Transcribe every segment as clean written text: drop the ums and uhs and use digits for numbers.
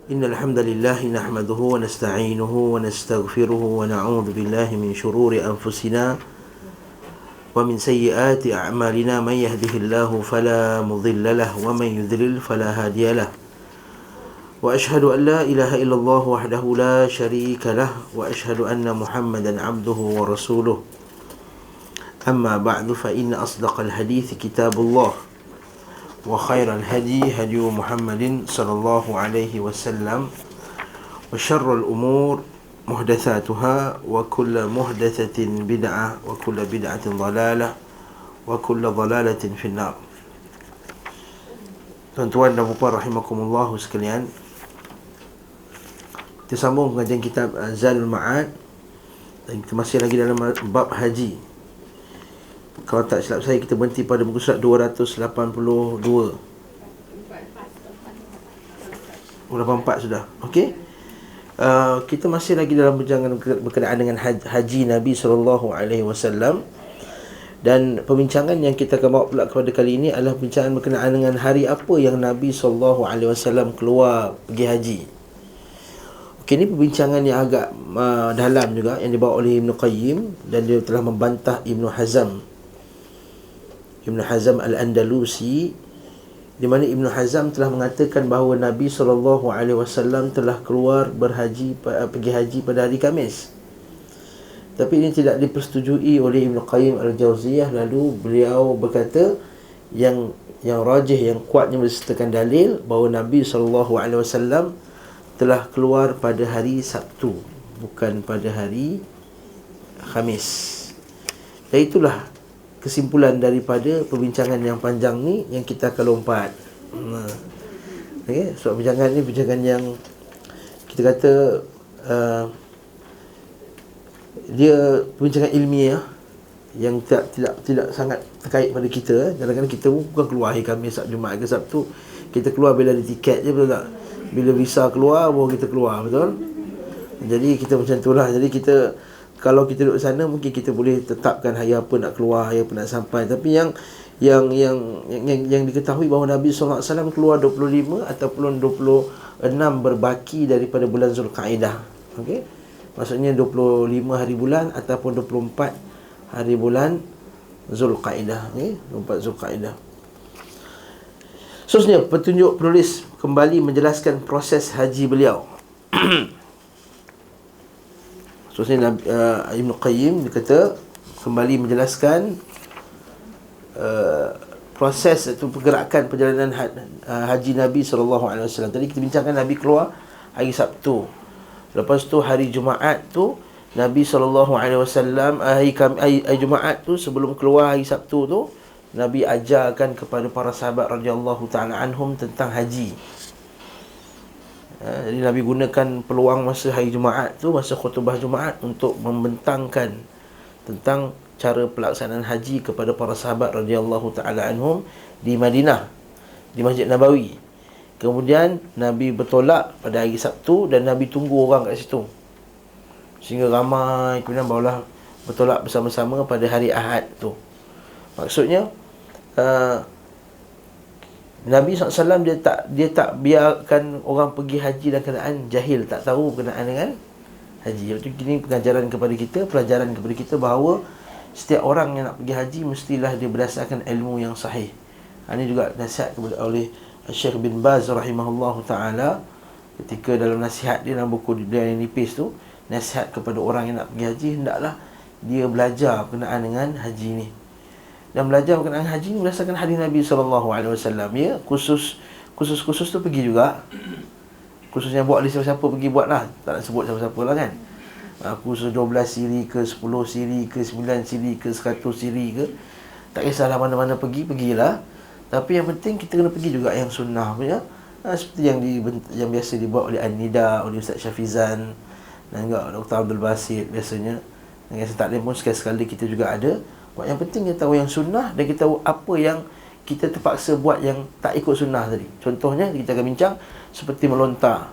إن الحمد لله نحمده ونستعينه ونستغفره ونعوذ بالله من شرور أنفسنا ومن سيئات أعمالنا. من يهده الله فلا مضل له ومن يضلل فلا هادي له. وأشهد أن لا إله إلا الله وحده لا شريك له وأشهد أن محمدا عبده ورسوله. أما بعد فإن أصدق الحديث كتاب الله وخير الهدي هدي محمد صلى الله عليه وسلم وشر الأمور محدثاتها وكل محدثة بدعة وكل بدعة ضلالة وكل ضلالة في النار. Tuan-tuan dan puan rahimakumullah sekalian, kita sambung pengajian kitab Zadul Ma'ad dan kita masih lagi dalam bab haji. Kalau tak silap saya, kita berhenti pada muka surat 282. 84 sudah. Okey. Kita masih lagi dalam perbincangan berkenaan dengan haji Nabi SAW. Dan perbincangan yang kita akan bawa pula kepada kali ini adalah perbincangan berkenaan dengan hari apa yang Nabi SAW keluar pergi haji. Okey, ini perbincangan yang agak dalam juga, yang dibawa oleh Ibn Qayyim, dan dia telah membantah Ibn Hazm Al-Andalusi, di mana Ibn Hazm telah mengatakan bahawa Nabi SAW telah keluar pergi haji pada hari Khamis. Tapi ini tidak dipersetujui oleh Ibn Qayyim Al-Jauziyah. Lalu beliau berkata yang rajih, yang kuatnya bersertakan dalil bahawa Nabi SAW telah keluar pada hari Sabtu, bukan pada hari Khamis. Dan itulah kesimpulan daripada perbincangan yang panjang ni yang kita akan lompat. Okey, so perbincangan ni perbincangan yang kita kata dia perbincangan ilmiah yang tidak sangat terkait pada kita. Kadang-kadang kita bukan keluar hari Khamis, Sabtu, Jumaat ke Sabtu. Kita keluar bila ada tiket je, betul tak? Bila visa keluar baru kita keluar, betul? Jadi kita macam itulah. Jadi kita, kalau kita duduk sana, mungkin kita boleh tetapkan hari apa nak keluar, hari apa nak sampai. Tapi yang diketahui bahawa Nabi SAW keluar 25 ataupun 26 berbaki daripada bulan Zulkaidah. Okey, maksudnya 25 hari bulan ataupun 24 hari bulan Zulkaidah. Okey, 24 Zulkaidah. Seterusnya, petunjuk penulis kembali menjelaskan proses haji beliau. Seterusnya Ibn Qayyim dia kata kembali menjelaskan proses atau pergerakan perjalanan haji Nabi SAW. Tadi kita bincangkan Nabi keluar hari Sabtu. Lepas tu hari Jumaat tu Nabi SAW hari Jumaat tu, sebelum keluar hari Sabtu tu, Nabi ajarkan kepada para sahabat radhiyallahu ta'ala anhum tentang haji. Jadi Nabi gunakan peluang masa hari Jumaat tu, masa khutbah Jumaat, untuk membentangkan tentang cara pelaksanaan haji kepada para sahabat radhiyallahu ta'ala anhum di Madinah, di Masjid Nabawi. Kemudian Nabi bertolak pada hari Sabtu dan Nabi tunggu orang kat situ sehingga ramai. Kemudian barulah bertolak bersama-sama pada hari Ahad tu. Maksudnya Nabi SAW dia tak biarkan orang pergi haji dalam keadaan jahil, tak tahu berkenaan dengan haji. Ini pengajaran kepada kita, pelajaran kepada kita bahawa setiap orang yang nak pergi haji mestilah dia berdasarkan ilmu yang sahih. Ini juga nasihat oleh Syekh bin Baz rahimahullahu ta'ala ketika dalam nasihat dia dalam buku dia yang nipis tu, nasihat kepada orang yang nak pergi haji, hendaklah dia belajar berkenaan dengan haji ni. Dan belajar berkenaan haji ni berdasarkan hadis Nabi SAW. Ya, khusus tu pergi juga. Khususnya buat oleh siapa-siapa pergi buat lah. Tak nak sebut siapa-siapa lah kan. Khusus 12 siri ke, 10 siri ke, 9 siri ke, 100 siri ke, tak kisahlah mana-mana pergilah. Tapi yang penting kita kena pergi juga yang sunnah punya. Seperti yang biasa dibuat oleh An-Nida, oleh Ustaz Syafizan dan juga Dr. Abdul Basit biasanya. Dan yang tak pun sekali-sekali kita juga ada. Yang penting kita tahu yang sunnah dan kita tahu apa yang kita terpaksa buat yang tak ikut sunnah tadi. Contohnya kita akan bincang seperti melontar,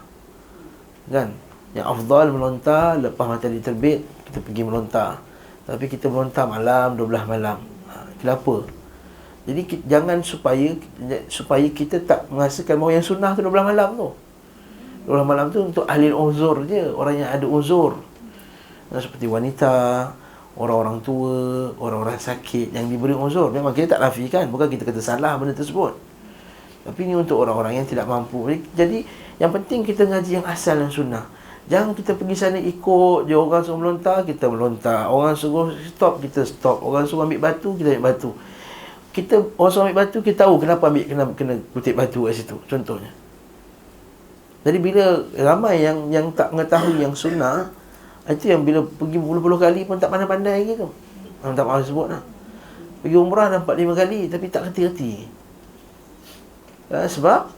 kan? Yang afdal melontar lepas matahari terbit, kita pergi melontar. Tapi kita melontar malam, 12 malam. Kenapa? Jadi jangan supaya kita tak merasakan bahawa yang sunnah tu 12 malam tu. 10 malam tu untuk ahli uzur je, orang yang ada uzur. Seperti wanita, orang-orang tua, orang-orang sakit yang diberi uzur. Memang kita tak nafikan, bukan kita kata salah benda tersebut. Tapi ini untuk orang-orang yang tidak mampu. Jadi yang penting kita ngaji yang asal dan sunnah. Jangan kita pergi sana ikut je, orang suruh melontar, kita melontar. Orang suruh stop, kita stop. Orang suruh ambil batu, kita ambil batu. Orang suruh ambil batu, kita tahu kenapa kena kutip batu kat situ, contohnya. Jadi bila ramai yang tak mengetahui yang sunnah, itu yang bila pergi puluh-puluh kali pun tak pandai-pandai gitu. Tak maaf sebut lah. Pergi umrah dah 4-5 kali tapi tak kerti-kerti. Sebab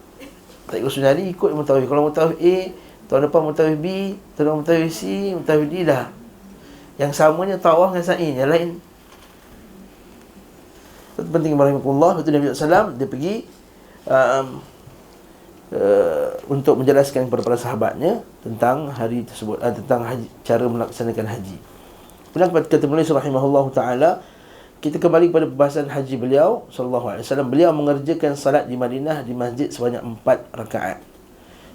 tak ikut sunnah ni, ikut mutawif. Kalau mutawif A, tahun depan mutawif B, tahun depan mutawif C, mutawif D dah. Yang samanya tawaf dengan sa'i, yang lain. Itu penting rahimahullah. Betul Nabi SAW dia pergi untuk menjelaskan kepada para sahabatnya tentang hari tersebut, tentang haji, cara melaksanakan haji. Kemudian kata beliau rahimahullah ta'ala, kita kembali kepada pembahasan haji beliau sallallahu alaihi wasallam. Beliau mengerjakan salat di Madinah di masjid sebanyak 4 rakaat.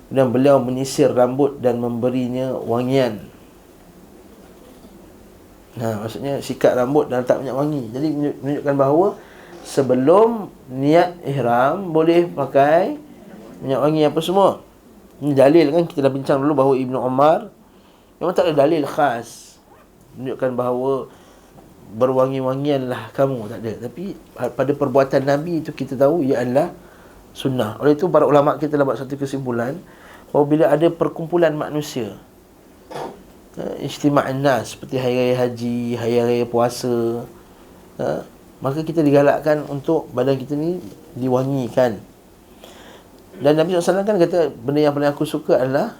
Kemudian beliau menyisir rambut dan memberinya wangian. Maksudnya sikat rambut dan letak minyak wangi. Jadi menunjukkan bahawa sebelum niat ihram boleh pakai minyak wangi apa semua. Ini dalil kan, kita dah bincang dulu bahawa Ibnu Umar memang tak ada dalil khas menunjukkan bahawa berwangi-wangianlah kamu, tak ada. Tapi pada perbuatan Nabi itu kita tahu ia adalah sunnah. Oleh itu para ulama kita dapat satu kesimpulan bahawa bila ada perkumpulan manusia, ijtima'an nas, seperti hari raya haji, hari raya puasa, maka kita digalakkan untuk badan kita ni diwangikan. Dan Nabi SAW kan kata benda yang paling aku suka adalah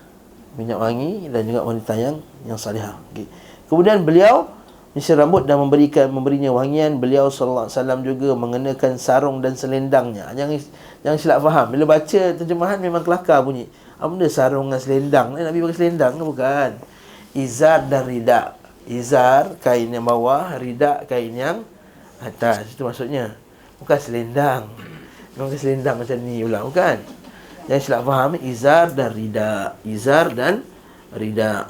minyak wangi dan juga wanita yang salihah. Okay. Kemudian beliau menyisir rambut dan memberinya wangian. Beliau sallallahu alaihi wasallam juga mengenakan sarung dan selendangnya. Jangan silap faham. Bila baca terjemahan memang kelakar bunyi. Apa benda sarung dan selendang? Nabi pakai selendang ke bukan? Izar dan rida. Izar kain yang bawah, rida kain yang atas. Itu maksudnya. Bukan selendang. Memang selendang macam ni pula, bukan? Jangan silap faham. Izar dan rida. Izar dan rida.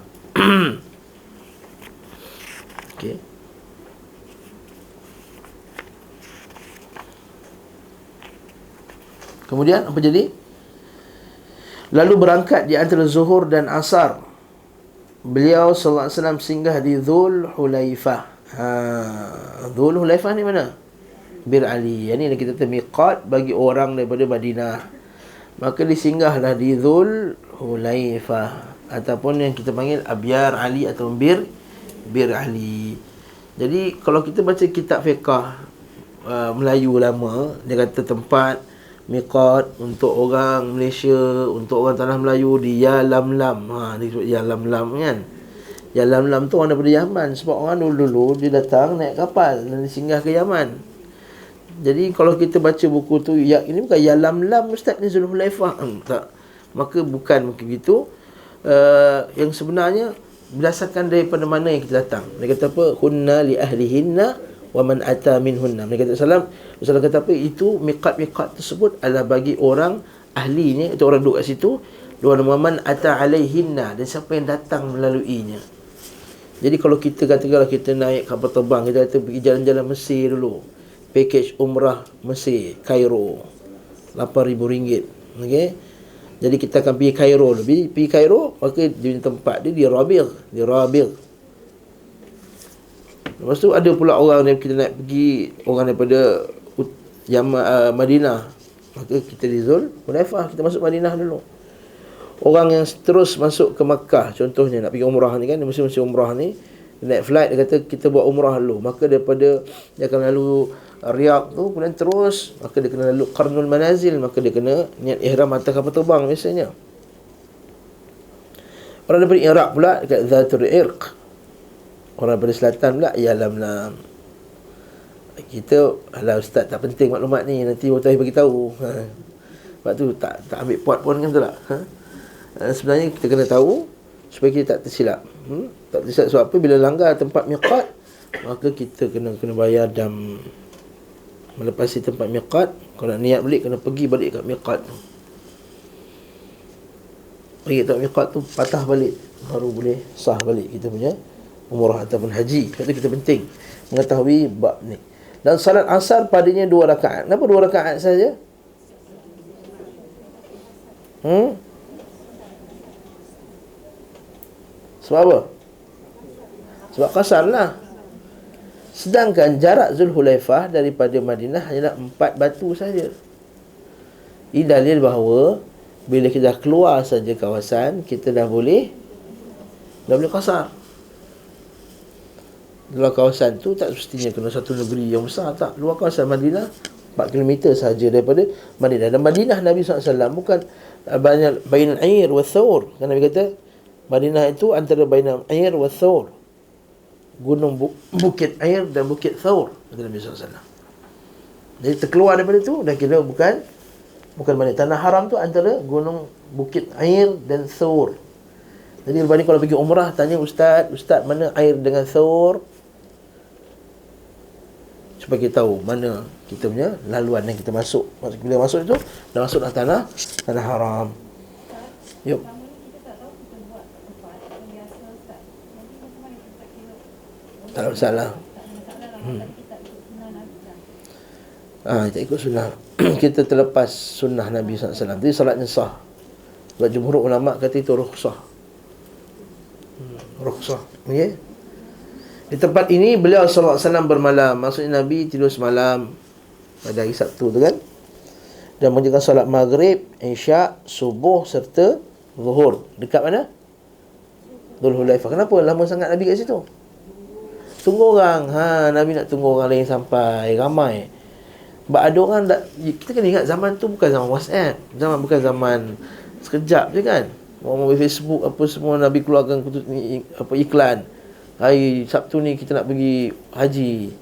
Okay. Kemudian apa jadi? Lalu berangkat di antara zuhur dan asar. Beliau sallallahu alaihi wasallam singgah di Dhul Hulaifah. Dhul Hulaifah ni mana? Bir Ali. Ini kita miqat bagi orang daripada Madinah. Maka disinggahlah di Dhul Hulaifah, ataupun yang kita panggil Abyar Ali atau Bir Ali. Jadi kalau kita baca kitab fiqah Melayu lama, dia kata tempat miqat untuk orang Malaysia, untuk orang tanah Melayu di Yalamlam. Dia sebut Yalamlam kan. Yalamlam tu orang daripada Yaman. Sebab orang dulu-dulu dia datang naik kapal dan dia singgah ke Yaman. Jadi kalau kita baca buku tu, ini bukan Yalamlam Ustaz, ni Zulhulaifah. Tak. Maka bukan mungkin gitu. Yang sebenarnya berdasarkan daripada mana yang kita datang. Dia kata apa? Hunna li ahlihinna wa man ata minhunna. Dia kata Rasulullah kata apa? Itu miqat-miqat tersebut adalah bagi orang ahlinya, itu orang duduk kat situ. Wa man ata alaihinna, dan siapa yang datang melaluinya. Jadi kalau kita katakanlah kita naik kapal terbang, kita kata pergi jalan-jalan Mesir dulu. Package umrah Mesir, Kairo, RM8,000. Okey. Jadi kita akan pergi Kairo lebih. Pergi Kairo, maka di tempat dia di Rabil. Lepas tu ada pula orang yang kita nak pergi, orang daripada Madinah. Maka kita di Zul Hulaifah, kita masuk Madinah dulu. Orang yang terus masuk ke Makkah, contohnya nak pergi umrah ni kan, musim-musim umrah ni, naik flight, dia kata kita buat umrah dulu. Maka daripada dia akan lalu Riyadh tu, kemudian terus, maka dia kena lalu Qarnul Manazil, maka dia kena niat ihram atas kapal terbang biasanya. Orang daripada Iraq pula dekat Zatul Irq. Orang daripada selatan pula Yalamlam. Kita, alah ustaz tak penting maklumat ni, nanti Mutahif bagi tahu. Sebab tu tak ambil pot pun kan, betul tak? Sebenarnya kita kena tahu supaya kita tak tersilap. Tak tersilap sebab apa? Bila langgar tempat miqat, maka kita kena bayar dam. Melepasi tempat miqat, kalau nak niat balik kena pergi balik kat miqat tu. Pergi tak miqat tu patah balik, baru boleh sah balik kita punya umrah ataupun haji. Sebab tu kita penting mengetahui bab ni. Dan salat asar padanya 2 rakaat. Kenapa 2 rakaat saja? Sebab apa? Sebab kasar lah. Sedangkan jarak Zulhulaifah daripada Madinah hanyalah 4 batu saja. Ini dalil bahawa bila kita dah keluar saja kawasan, kita dah boleh kasar. Luar kawasan tu tak semestinya kena satu negeri yang besar, tak. Luar kawasan Madinah 4 km sahaja daripada Madinah. Dan Madinah Nabi SAW bukan bainal air wa thawr. Kan Nabi kata Madinah itu antara bainal air wa thawr, gunung bukit air dan bukit Thawr, kata Nabi SAW. Jadi terkeluar daripada tu dah kira bukan Madinah. Tanah haram tu antara gunung bukit air dan Thawr. Jadi lepas ni kalau pergi umrah, tanya ustaz mana air dengan Thawr, supaya kita tahu mana kita punya laluan yang kita masuk. Bila masuk itu dah masuk dalam tanah haram. Yuk. Tak ada masalah. Tak ikut sunnah. Kita terlepas sunnah Nabi SAW. Jadi salatnya sah. Sebab jumhur ulama kata itu rukhsah. Rukhsah. Okay? Di tempat ini beliau SAW bermalam. Maksudnya Nabi tidur semalam pada hari Sabtu tu kan. Dan menjalankan solat maghrib, isyak, subuh serta zuhur. Dekat mana? Dzulhulaifah. Kenapa lama sangat Nabi kat situ? Tunggu orang. Nabi nak tunggu orang lain sampai ramai. Sebab ada orang kita kena ingat zaman tu bukan zaman WhatsApp. Bukan zaman sekejap je kan. Orang Facebook apa semua Nabi keluarkan iklan. Hari Sabtu ni kita nak pergi haji.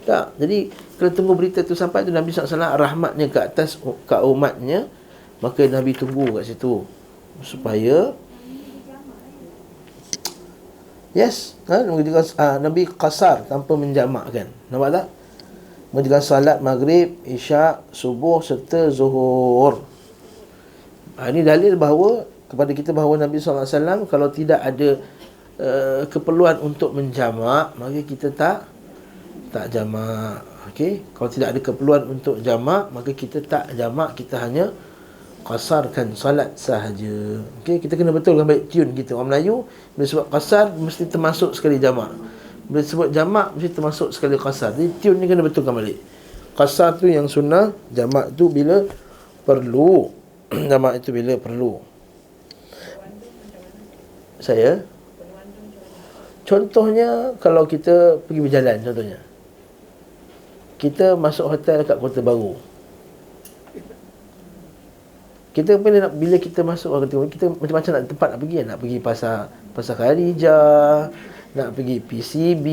Tak. Jadi kena tunggu berita tu sampai tu Nabi SAW rahmatnya ke atas kat umatnya. Maka Nabi tunggu kat situ supaya Nabi qasar tanpa menjamakkan. Nampak tak? Menjalankan salat maghrib, isyak, subuh serta zuhur. Ini dalil bahawa kepada kita bahawa Nabi SAW kalau tidak ada keperluan untuk menjamak, maka kita tak jamak. Okey, kalau tidak ada keperluan untuk jamak, maka kita tak jamak, kita hanya qasarkan salat sahaja. Okey, kita kena betulkan baik tune kita. Orang Melayu bila sebut qasar mesti termasuk sekali jamak. Bila sebut jamak mesti termasuk sekali qasar. Jadi tune ni kena betulkan balik. Qasar tu yang sunnah, jamak tu bila perlu. Jamak itu bila perlu. Saya contohnya kalau kita pergi berjalan, contohnya kita masuk hotel dekat Kota Baru. Kita bila kita masuk kita macam-macam nak tempat nak pergi. Nak pergi pasar Kharijah, nak pergi PCB,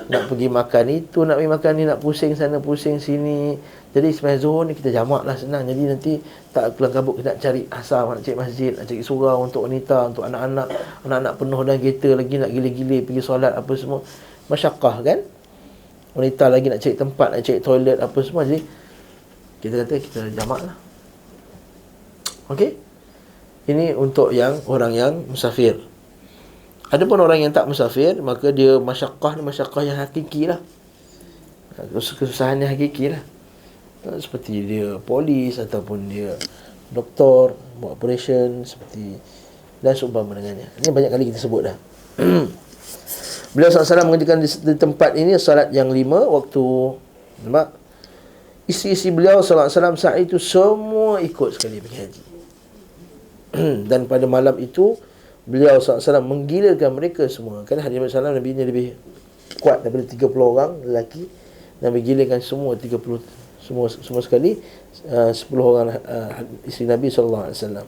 nak pergi makan itu, nak pergi makan ni, nak pusing sana pusing sini. Jadi sembahyang zuhur ni kita jamak lah, senang. Jadi nanti tak kelang kabut kita nak cari asar, nak cari masjid, nak cari surau untuk wanita, untuk anak-anak penuh dalam kereta lagi, nak gila-gila pergi solat apa semua. Masyakkah kan? Wanita lagi nak cari tempat, nak cari toilet apa semua. Jadi kita kata kita jamak lah. Okey? Ini untuk orang yang musafir. Adapun orang yang tak musafir, maka dia masyakkah ni masyakkah yang hakiki lah. Kesusahan yang hakiki lah. Seperti dia polis ataupun dia doktor, buat operation seperti dan seumpama dengannya. Ini banyak kali kita sebut dah. Beliau SAW mengerjakan di tempat ini salat yang 5 waktu. Nampak? Isi-isi beliau SAW saat itu semua ikut sekali pergi haji. Dan pada malam itu beliau SAW menggilakan mereka semua. Kerana hadis Nabi ni lebih kuat daripada 30 orang lelaki. Nabi gilakan semua 30 semua sekali 10 orang isteri Nabi SAW.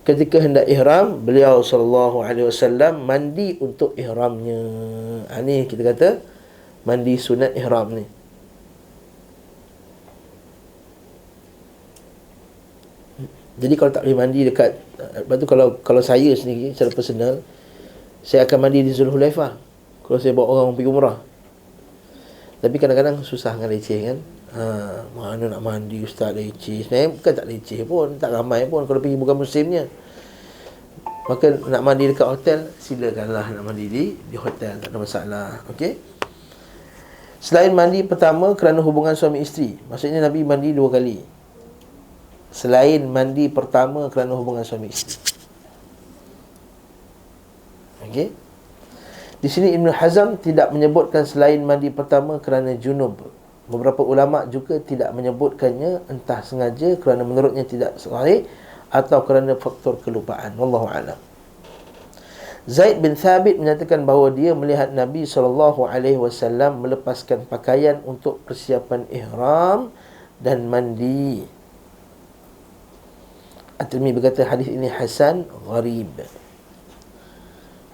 Ketika hendak ihram, beliau SAW mandi untuk ihramnya. Ni kita kata mandi sunat ihram ni. Jadi kalau tak boleh mandi dekat, lepas tu kalau saya sendiri secara personal, saya akan mandi di Zulhulaifah kalau saya bawa orang pergi umrah. Tapi kadang-kadang susah dengan leceh kan. Mana nak mandi ustaz leceh. Sebenarnya bukan tak leceh pun, tak ramai pun kalau pergi bukan musimnya. Maka nak mandi dekat hotel, silakanlah nak mandi di hotel, tak ada masalah. Okey. Selain mandi pertama kerana hubungan suami isteri, maksudnya Nabi mandi 2 kali. Selain mandi pertama kerana hubungan suami isteri. Okey. Di sini Ibn Hazm tidak menyebutkan selain mandi pertama kerana junub. Beberapa ulama juga tidak menyebutkannya, entah sengaja kerana menurutnya tidak sahih atau kerana faktor kelupaan. Wallahu a'lam. Zaid bin Thabit menyatakan bahawa dia melihat Nabi SAW melepaskan pakaian untuk persiapan ihram dan mandi. At-Tirmidzi berkata hadis ini hasan gharib.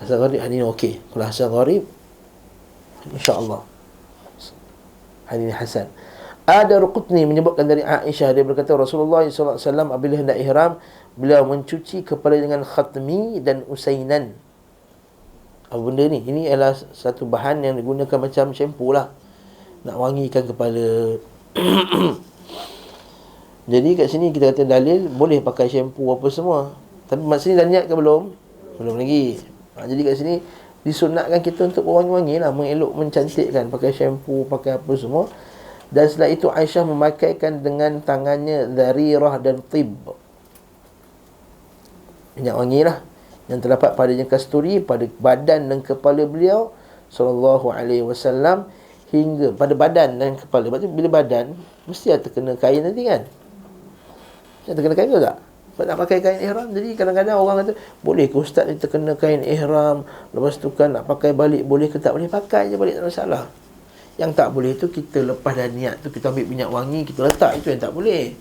Hasan gharib, hadis ini okey. Kalau hasan gharib, insya-Allah hadis ini hasan. Ad-Darqutni menyebutkan dari Aisyah, dia berkata Rasulullah SAW apabila hendak ihram, beliau mencuci kepala dengan khatmi dan usainan. Apa benda ni? Ini adalah satu bahan yang digunakan macam shampoo lah, nak wangikan kepala. Jadi kat sini kita kata dalil boleh pakai shampoo apa semua. Tapi maksudnya dah niat ke belum? Belum lagi. Jadi kat sini disunatkan kita untuk berwangi-wangi lah, mengelok, mencantikkan, pakai shampoo, pakai apa semua. Dan setelah itu Aisyah memakaikan dengan tangannya dharirah dan tib, minyak wangi lah, yang terdapat padanya kasturi pada badan dan kepala beliau sallallahu alaihi wasallam, hingga pada badan dan kepala. Maksudnya bila badan mesti ada terkena kain nanti kan? Ada terkena kain ke tak? Sebab nak pakai kain ihram. Jadi kadang-kadang orang kata, boleh ke ustaz ni terkena kain ihram, lepas tu kan nak pakai balik, boleh ke tak? Boleh, pakai je balik, tak ada masalah. Yang tak boleh tu kita lepas dah niat tu, kita ambil minyak wangi, kita letak, itu yang tak boleh.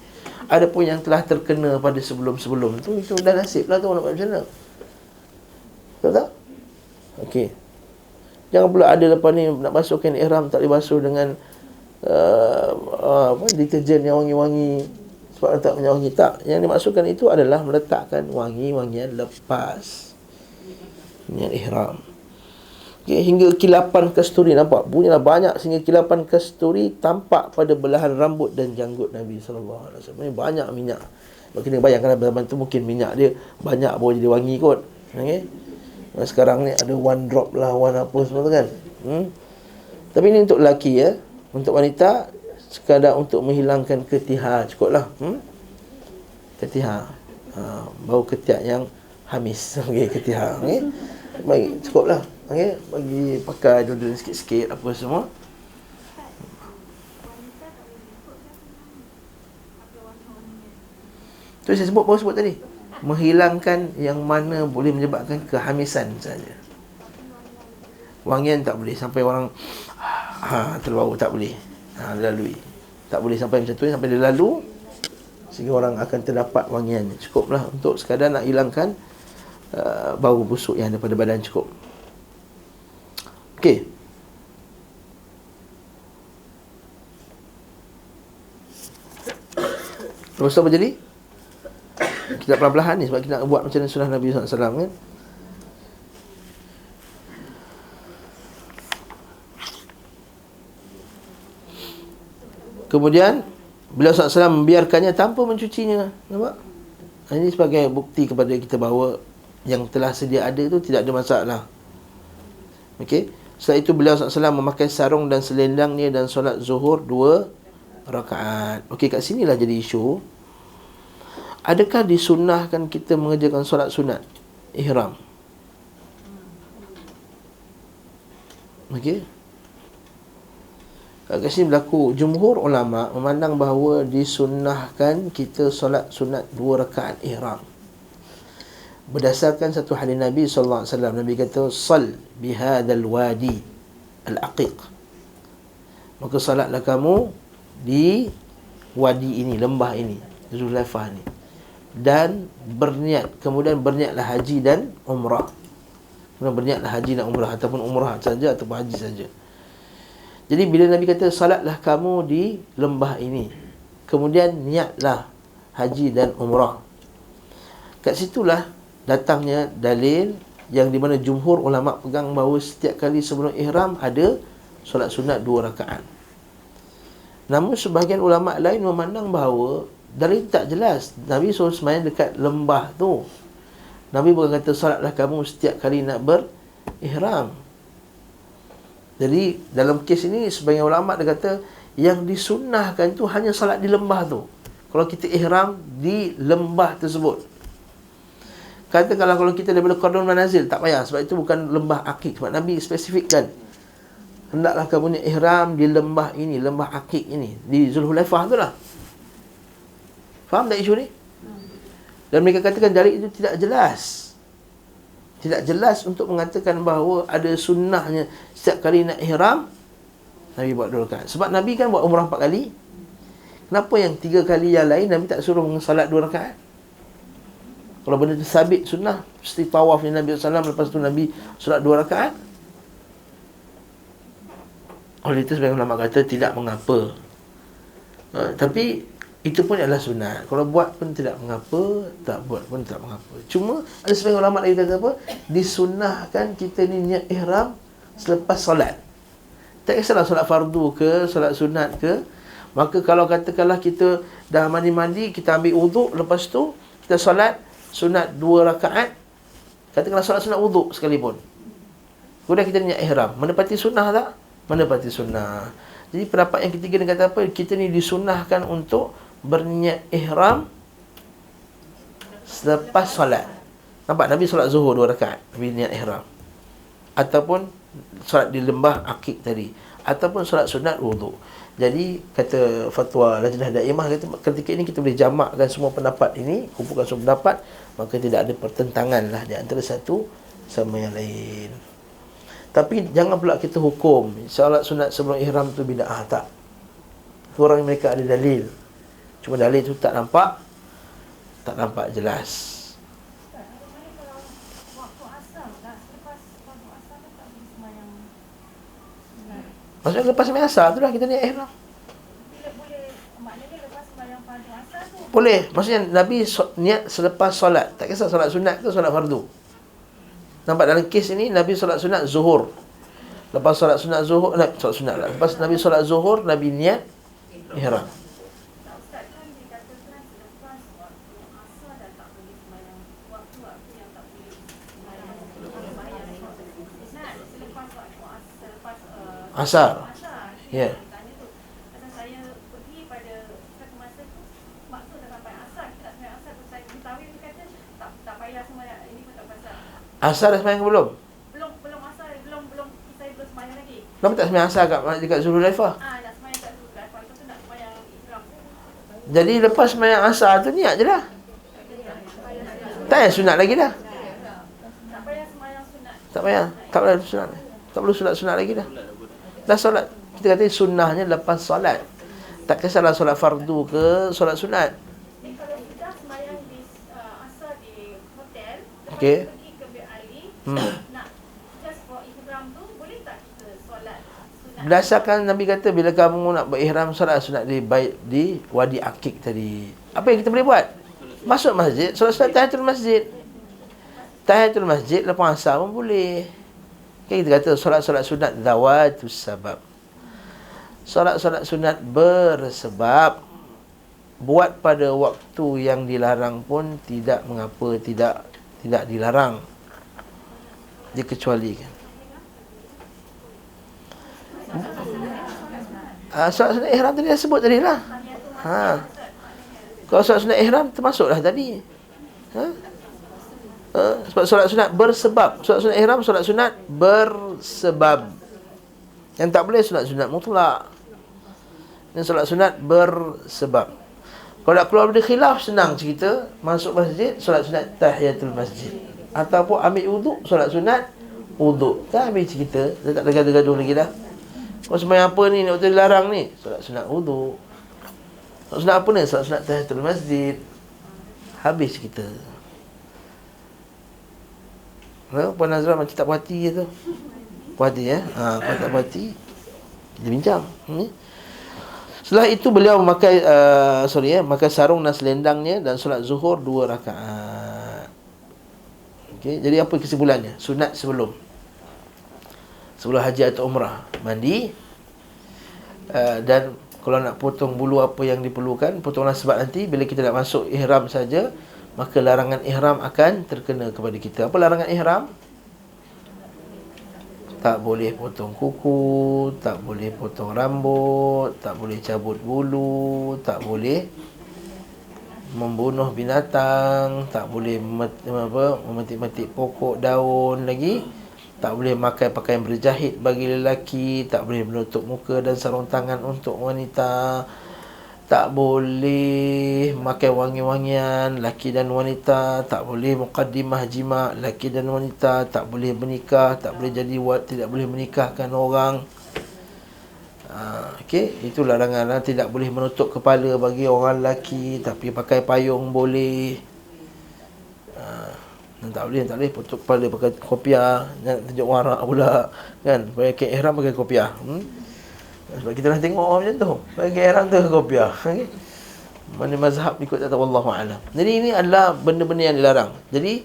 Ada pun yang telah terkena pada sebelum-sebelum tu, itu dah nasib lah tu, nak buat macam mana? Betul tak? Okey. Jangan pula ada lepas ni nak basuh kain ihram tak dibasuh dengan deterjen yang wangi-wangi sebab letak minyak wangi. Tak. Yang dimaksudkan itu adalah meletakkan wangi-wangian lepas niat ihram. Okay, hingga kilapan kasturi, nampak bunyilah banyak sehingga kilapan kasturi tampak pada belahan rambut dan janggut Nabi sallallahu alaihi wasallam. Banyak minyak. Kita bayangkan zaman tu mungkin minyak dia banyak baru jadi wangi kot. Okey. Sekarang ni ada one drop lah, one apa semua tu kan. Tapi ni untuk lelaki ya. Untuk wanita sekadar untuk menghilangkan ketiha cukuplah. Ketiha. Bau ketiak yang hamis. Okey, ketiha. Okey. Baik, cukuplah. Okey, bagi pakai dulu sikit-sikit apa semua. Tu saya sebut, baru sebut tadi. Menghilangkan yang mana boleh menyebabkan kehamisan saja. Wangian tak boleh sampai orang terbau, tak boleh. Lalui. Tak boleh sampai macam tu, sampai dia lalu sehingga orang akan terdapat wangian. Cukuplah untuk sekadar nak hilangkan bau busuk yang ada pada badan, cukup. Okey. Terus apa jadi? Kita perlahan-lahan ni sebab kita nak buat macam sunnah Nabi SAW kan. Kemudian beliau SAW membiarkannya tanpa mencucinya. Nampak? Ini sebagai bukti kepada kita bahawa yang telah sedia ada itu tidak ada masalah. Okey. Setelah itu beliau SAW memakai sarung dan selendangnya dan solat zuhur 2 rakaat. Okey, kat sinilah jadi isu. Adakah disunnahkan kita mengerjakan solat sunat ihram? Okey. Kat sini berlaku jumhur ulama memandang bahawa disunnahkan kita solat sunat 2 rakaat ihram. Berdasarkan satu hadis Nabi sallallahu alaihi wasallam, Nabi kata sal bihadzal wadi al-aqiq, maka salatlah kamu di wadi ini, lembah ini, Zulhaifah ni, dan berniat, kemudian berniatlah haji dan umrah. Kemudian berniatlah haji dan umrah, ataupun umrah saja ataupun haji saja. Jadi bila Nabi kata salatlah kamu di lembah ini, kemudian niatlah haji dan umrah, kat situlah datangnya dalil yang di mana jumhur ulama pegang bahawa setiap kali sebelum ihram ada solat sunat 2 rakaat. Namun sebahagian ulama lain memandang bahawa dalil tak jelas. Nabi suruh sembahyang dekat lembah tu, Nabi bukan kata solatlah kamu setiap kali nak berihram. Jadi dalam kes ini sebagian ulama dia kata yang disunnahkan tu hanya solat di lembah tu. Kalau kita ihram di lembah tersebut. Katakanlah kalau kita daripada Qardun Manazil, tak payah, sebab itu bukan lembah Aqiq. Sebab Nabi spesifikkan, hendaklah kamu ni ihram di lembah ini, lembah Aqiq ini, di Zulhulaifah tu lah. Faham tak isu ni? Dan mereka katakan dalil itu tidak jelas. Tidak jelas untuk mengatakan bahawa ada sunnahnya setiap kali nak ihram Nabi buat 2 rakaat. Sebab Nabi kan buat umrah 4 kali. Kenapa yang 3 kali yang lain Nabi tak suruh salat 2 rakaat? Kalau benda itu sabit sunnah, mesti tawaf ni Nabi SAW, lepas tu Nabi solat 2 rakaat. Oleh itu sebagian ulama kata tidak mengapa. Tapi itu pun adalah sunat. Kalau buat pun tidak mengapa, tak buat pun tak mengapa. Cuma ada sebagian ulama lagi kata apa? Disunnahkan kita ni niat ihram selepas solat. Tak kisahlah solat fardu ke, solat sunat ke. Maka kalau katakanlah kita dah mandi-mandi, kita ambil wuduk, lepas tu kita solat sunat 2 rakaat. Katakanlah solat sunat wuduk sekalipun. Kemudian kita niat ihram. Menepati sunnah tak? Menepati sunnah. Jadi pendapat yang ketiga dia kata apa? Kita ni disunnahkan untuk berniat ihram selepas solat. Nampak Nabi solat zuhur 2 rakaat, Nabi niat ihram. Ataupun solat di lembah Aqiq tadi, ataupun solat sunat wuduk. Jadi kata fatwa Lajnah Daimah kata ketika ini kita boleh jamakkan semua pendapat ini, kumpulkan semua pendapat, maka tidak ada pertentangan lah di antara satu sama yang lain. Tapi jangan pula kita hukum solat sunat sebelum ihram tu bid'ah, tak. Orang mereka ada dalil. Cuma dalil tu tak nampak jelas. Maksudnya lepas sembahyang asar tu lah kita niat ihram. Boleh. Maksudnya Nabi niat selepas solat. Tak kisah solat sunat ke solat fardu. Nampak dalam kes ini Nabi solat sunat zuhur. Lepas solat sunat zuhur, solat sunat lah. Lepas Nabi solat zuhur, Nabi niat ihram. Asar. Ya. Yeah. Asar dah sembahyang ke belum? Belum asar, belum saya belum sembahyang lagi. Kenapa tak sembahyang asar dekat Zulhulaifah? Dah sembahyang kat Zulhulaifah, lepas tu nak sembahyang ihram. Jadi lepas sembahyang asar tu niat je lah. Tak payah sunat lagi dah. Tak payah sembahyang sunat. Tak payah. Tak payah sunat. Tak perlu sunat lagi dah. Dah solat. Kita kata sunnahnya lepas solat. Tak kisahlah solat fardu ke solat sunat. Kalau sudah sembahyang di asar di hotel, Okey. pergi ke Bir Ali, nak just for ihram tu, boleh tak kita solat sunat? Berdasarkan Nabi kata bila kamu nak berihram solat sunat di Wadi Aqiq tadi. Apa yang kita boleh buat? Masuk masjid, solat tahiyatul masjid. Tahiyatul masjid lepas asar pun boleh. Okay, kita kata solat-solat sunat zawatus sabab. Solat-solat sunat bersebab. Buat pada waktu yang dilarang pun tidak mengapa, tidak dilarang. Dikecualikan. Solat sunat ihram tadi dah sebut tadi lah. Kalau solat sunat ihram termasuklah tadi. Sebab solat sunat bersebab. Solat sunat ihram, solat sunat bersebab. Yang tak boleh solat sunat mutlak. Dan solat sunat bersebab. Kalau nak keluar dari khilaf, senang cerita. Masuk masjid, solat sunat tahiyatul masjid. Ataupun ambil wuduk, solat sunat wuduk. Dah habis cerita. Dah tak ada gaduh-gaduh lagi dah. Kau sembahyang apa ni? Waktu dilarang ni? Solat sunat wuduk. Solat sunat apa ni? Solat sunat tahiyatul masjid. Habis cerita. Puan Nazrah macam tak puas hati je tu. Puas hati Puan tak puas hati, kita bincang. Setelah itu beliau memakai memakai sarung dan selendangnya dan solat zuhur 2 rakaat. Okey, jadi apa kesimpulannya? Sunat sebelum haji atau umrah, mandi, dan kalau nak potong bulu apa yang diperlukan, potonglah sebab nanti bila kita nak masuk ihram saja, maka larangan ihram akan terkena kepada kita. Apa larangan ihram? Tak boleh potong kuku, tak boleh potong rambut, tak boleh cabut bulu, tak boleh membunuh binatang, tak boleh memetik-metik pokok daun lagi, tak boleh makan pakaian berjahit bagi lelaki, tak boleh menutup muka dan sarung tangan untuk wanita, tak boleh makan wangi-wangian laki dan wanita, tak boleh muqaddimah jima laki dan wanita, tak boleh menikah, tak boleh tidak boleh menikahkan orang. Okey, itu larangan. Tidak boleh menutup kepala bagi orang lelaki, tapi pakai payung boleh. Tak boleh tutup kepala pakai kopiah, jangan tunjuk warak pula kan. Pakai ihram pakai kopiah. Sebab kita dah tengok orang macam tu, pakai ihram tu kopiah. Okey. Mana mazhab ikut kata wallahu alam. Jadi ini adalah benda-benda yang dilarang. Jadi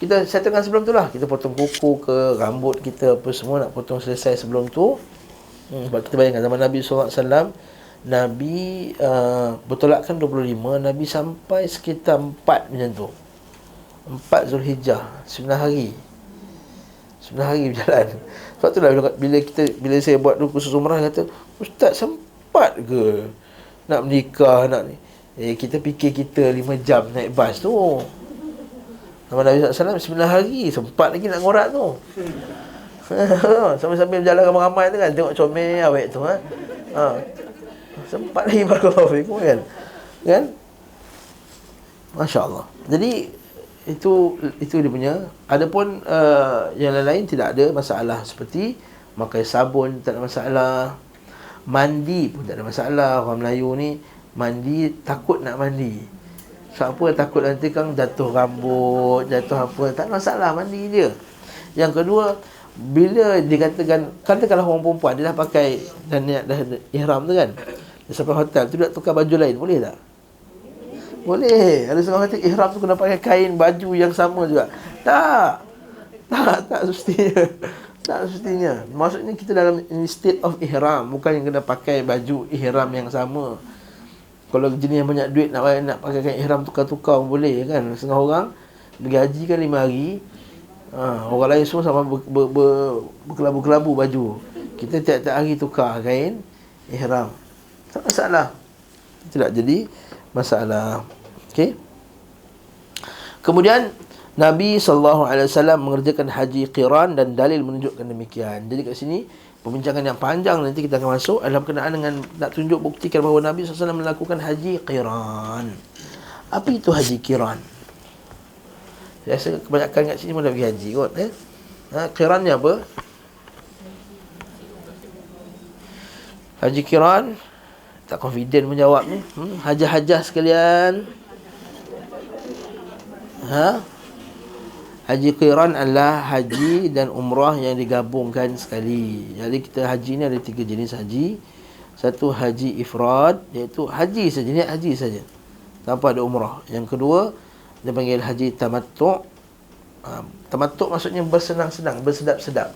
kita settlekan sebelum tu lah. Kita potong kuku ke, rambut kita apa semua nak potong selesai sebelum tu. Sebab kita bayangkan zaman Nabi SAW, Nabi bertolakkan 25, Nabi sampai sekitar 4 macam tu, 4 Zulhijjah, 9 hari 9 hari berjalan. Sebab tu lah bila saya buat dulu kursus umrah, kata, Ustaz sempat ke nak menikah, nak ni? Kita fikir kita 5 jam naik bas tu. Zaman Nabi SAW 9 hari, sempat lagi nak ngorak tu. Sambil-sambil berjalan ramai-ramai tu kan, tengok comel awet tu sempat lagi barakallahu fikum kan. Masya-Allah. Jadi itu dia punya. Adapun yang lain-lain tidak ada masalah, seperti makan sabun tak ada masalah, mandi pun tak ada masalah. Orang Melayu ni mandi takut nak mandi. Sebab apa? Takut nanti kan jatuh rambut, jatuh apa, tak ada masalah, mandi dia. Yang kedua, bila katakanlah orang perempuan dia dah pakai dan niat dah ihram tu kan, dia sampai hotel tu nak tukar baju lain, boleh tak? Boleh. Ada setengah kata ihram tu kena pakai kain baju yang sama juga. Tak semestinya. Tak semestinya. Maksudnya kita dalam state of ihram, bukan yang kena pakai baju ihram yang sama. Kalau jenis yang banyak duit nak pakai kain ihram tukar-tukar pun boleh kan. Setengah orang pergi haji kan 5 hari. Orang lain semua sama berkelabu-kelabu baju. Kita tiap-tiap hari tukar kain ihram. Tak masalah. Tidak jadi masalah. Okey. Kemudian Nabi SAW mengerjakan haji qiran dan dalil menunjukkan demikian. Jadi kat sini pembincangan yang panjang nanti kita akan masuk dalam berkenaan dengan nak tunjuk buktikan bahawa Nabi SAW melakukan haji qiran. Apa itu haji qiran? Saya rasa kebanyakan kat sini pun dah pergi haji kot. Qiran ni apa? Haji qiran, tak confident menjawab ni. Hajah-hajah sekalian. Haji qiran adalah haji dan umrah yang digabungkan sekali. Jadi kita haji ni ada 3 jenis haji. Satu haji ifrad, iaitu haji saja, niat haji saja, tanpa ada umrah. Yang kedua dia panggil haji tamattu'. Tamattu' maksudnya bersenang-senang, bersedap-sedap.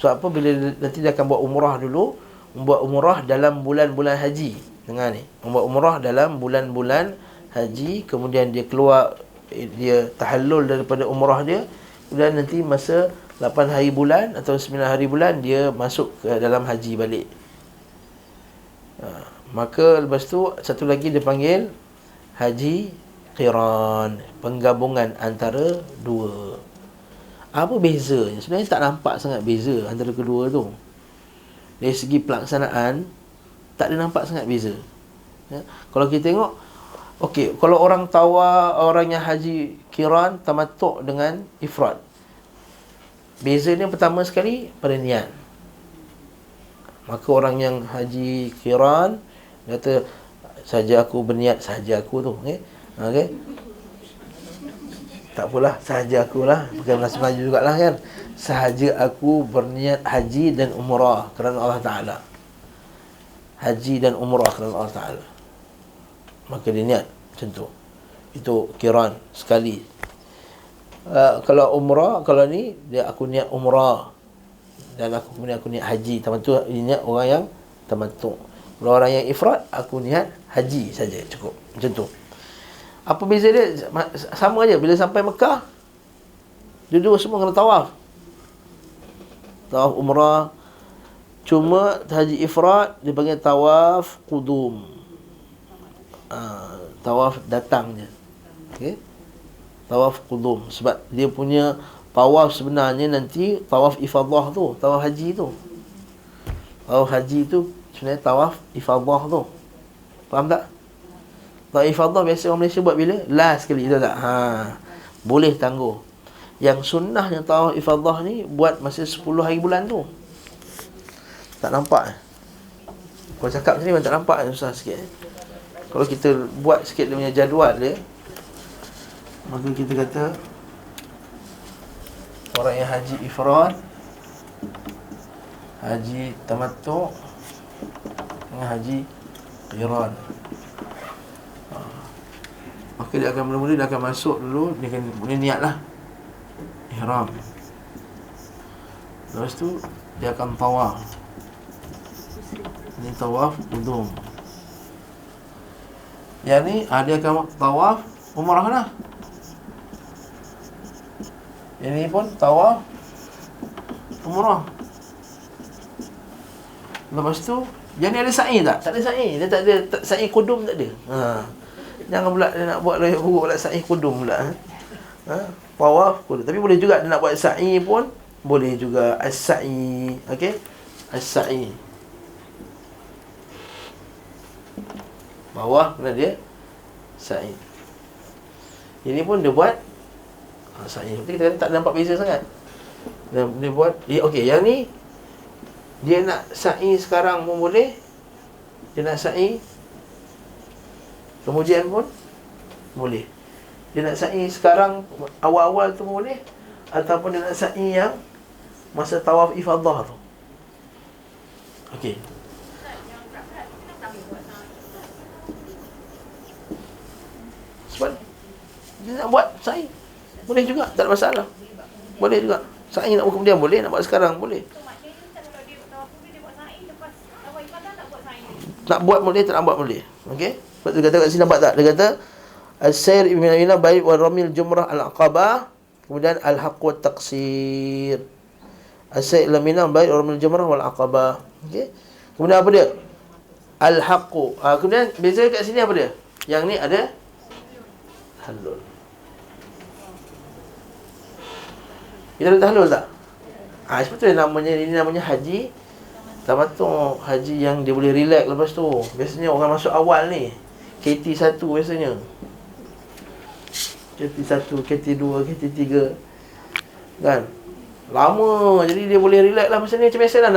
Sebab apa? Bila nanti dia akan buat umrah dulu, membuat umrah dalam bulan-bulan haji. Dengar ni, membuat umrah dalam bulan-bulan haji, kemudian dia keluar, dia tahallul daripada umrah dia, kemudian nanti masa 8 hari bulan atau 9 hari bulan dia masuk ke dalam haji balik. Maka lepas tu satu lagi dia panggil haji qiran, penggabungan antara dua. Apa bezanya? Sebenarnya tak nampak sangat beza antara kedua tu. Dari segi pelaksanaan tak ada nampak sangat beza. Kalau kita tengok, okey, kalau orang orang yang haji qiran tamattu' dengan ifrad, bezanya pertama sekali pada niat. Maka orang yang haji qiran kata, saja aku berniat, saja aku tu, okey. Tak apalah, sahaja akulah, bukan bahasa Melayu jugalah kan. Sahaja aku berniat haji dan umrah kerana Allah Ta'ala. Haji dan umrah kerana Allah Ta'ala, maka dia niat macam tu. Itu qiran sekali. Kalau umrah, kalau ni dia aku niat umrah dan kemudian aku niat haji. Tamattu' niat orang yang tamattu'. Kalau orang yang ifrad, aku niat haji saja, cukup. Macam tu. Apa beza dia? Sama aja. Bila sampai Mekah, dua-dua semua kena tawaf. Tawaf umrah. Cuma haji ifrad dia panggil tawaf qudum. Tawaf datang je. Okey. Tawaf qudum sebab dia punya tawaf sebenarnya nanti tawaf ifadah tu, tawaf haji tu. Tawaf haji tu sebenarnya tawaf ifadah tu. Faham tak? Tawaf ifadah biasa orang Malaysia buat bila? Last sekali, tahu tak? Boleh tangguh. Yang sunnahnya tawaf ifadah ni buat masa 10 hari bulan tu. Tak nampak Kalau cakap macam ni memang tak nampak, susah sikit. Kalau kita buat sikit dia punya jadual dia, maka kita kata orang yang haji ifrad, haji tamattu' dengan haji qiran. Maka dia akan mula-mula dia akan masuk dulu, dia akan boleh niatlah ihram. Lepas tu dia akan tawaf. Ini tawaf qudum. Yang ni dia akan tawaf umrah lah. Ini pun tawaf umrah. Lepas tu yang ni ada sa'i tak? Tak ada sa'i. Dia tak ada sa'i qudum, tak ada. Jangan pula dia nak buat royak buruk pula sa'i qudum pula. Tawaf qudum. Tapi boleh juga dia nak buat sa'i pun boleh juga as-sa'i. Okey? As-sa'i. Bawah mana dia? Sa'i. Ini pun dia buat sa'i. Kita tak nampak beza sangat. Dia buat okey, yang ni dia nak sa'i sekarang pun boleh. Dia nak sa'i kemudian pun boleh. Dia nak sa'i sekarang awal-awal tu boleh, ataupun dia nak sa'i yang masa tawaf ifadah tu. Okey. Sebab dia nak buat sa'i boleh juga, tak ada masalah. Boleh juga. Sa'i nak buat kemudian boleh, nak buat sekarang boleh. Nak buat boleh, tak nak buat boleh. Okey? Sebab dia kata kat sini, nampak tak? Dia kata as-sayr min Mina baik wa ramil jumrah al-aqabah, kemudian al-haqq wa taqsir. As-sayr ila Mina baik wa ramil jumrah wal aqabah. Okey? Kemudian apa dia? Al-haqq. Kemudian beza kat sini apa dia? Yang ni ada tahallul. Kita ada tahallul tak? Sebetulnya ini namanya haji tamattu', haji yang dia boleh relax lepas tu. Biasanya orang masuk awal ni KT1 biasanya. KT1, KT2, KT3 kan. Lama, jadi dia boleh relax lah masa ni. Macam biasa lah,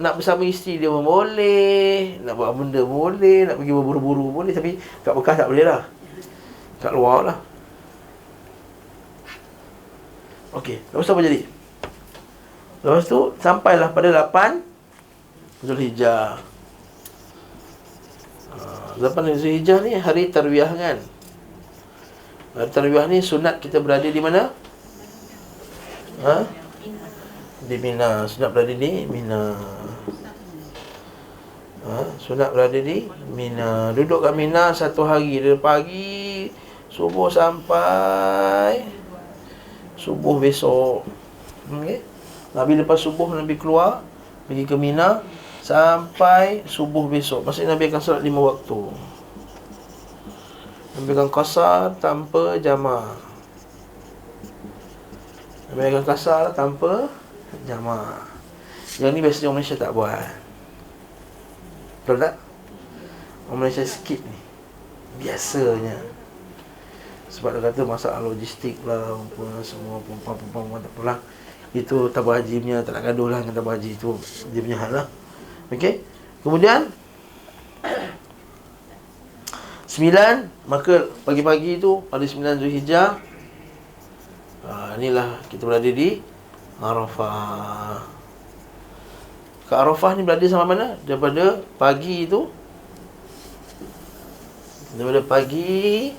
nak bersama isteri dia pun boleh, nak buat benda boleh, nak pergi berburu-buru boleh. Tapi kat Mekah tak boleh lah, kat luar lah. Okey, lepas tu apa jadi? Lepas tu sampailah pada 8 Zulhijjah. 8 Zulhijjah ni hari tarwiyah kan. Hari tarwiyah ni sunat kita berada di mana? Di Mina. Sunat berada di Mina. Sunat berada di Mina. Duduk kat Mina 1 hari, dari pagi subuh sampai subuh besok. Okey. Nabi lepas subuh Nabi keluar pergi ke Mina sampai subuh besok. Maksudnya Nabi akan solat 5 waktu. Nabi akan qasar tanpa jama'. Nabi akan qasar tanpa jama'. Yang ni biasanya orang Malaysia tak buat. Betul tak? Orang Malaysia skip ni biasanya. Sebab dia kata masalah logistik lah, semua perempuan-perempuan tak apalah. Itu tabah haji punya, tak nak gaduh lah dengan tabah haji tu, dia punya hal lah. Okey. Kemudian 9, maka pagi-pagi tu pada 9 Zulhijjah, inilah kita berada di Arafah. Ke Arafah ni berada sampai mana? Daripada pagi tu, daripada pagi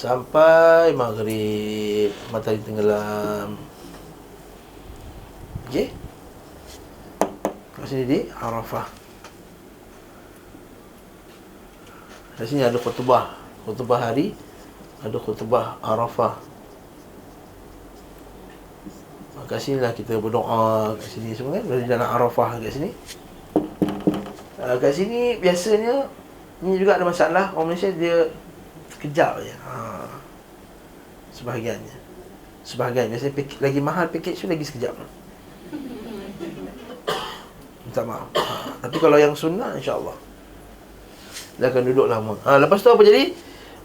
sampai maghrib, matahari tenggelam. Okey. Kat sini di Arafah. Kat sini ada khutbah khutbah hari, ada khutbah Arafah. Kat sini lah kita berdoa kat sini semua kan, dari dalam Arafah kat sini. Kat sini biasanya ni juga ada masalah. Orang Malaysia dia sekejap je. Sebahagian biasanya lagi mahal package tu lagi sekejap. Minta maaf. Tapi kalau yang sunnah insya-Allah dia akan duduk lama. Lepas tu apa jadi?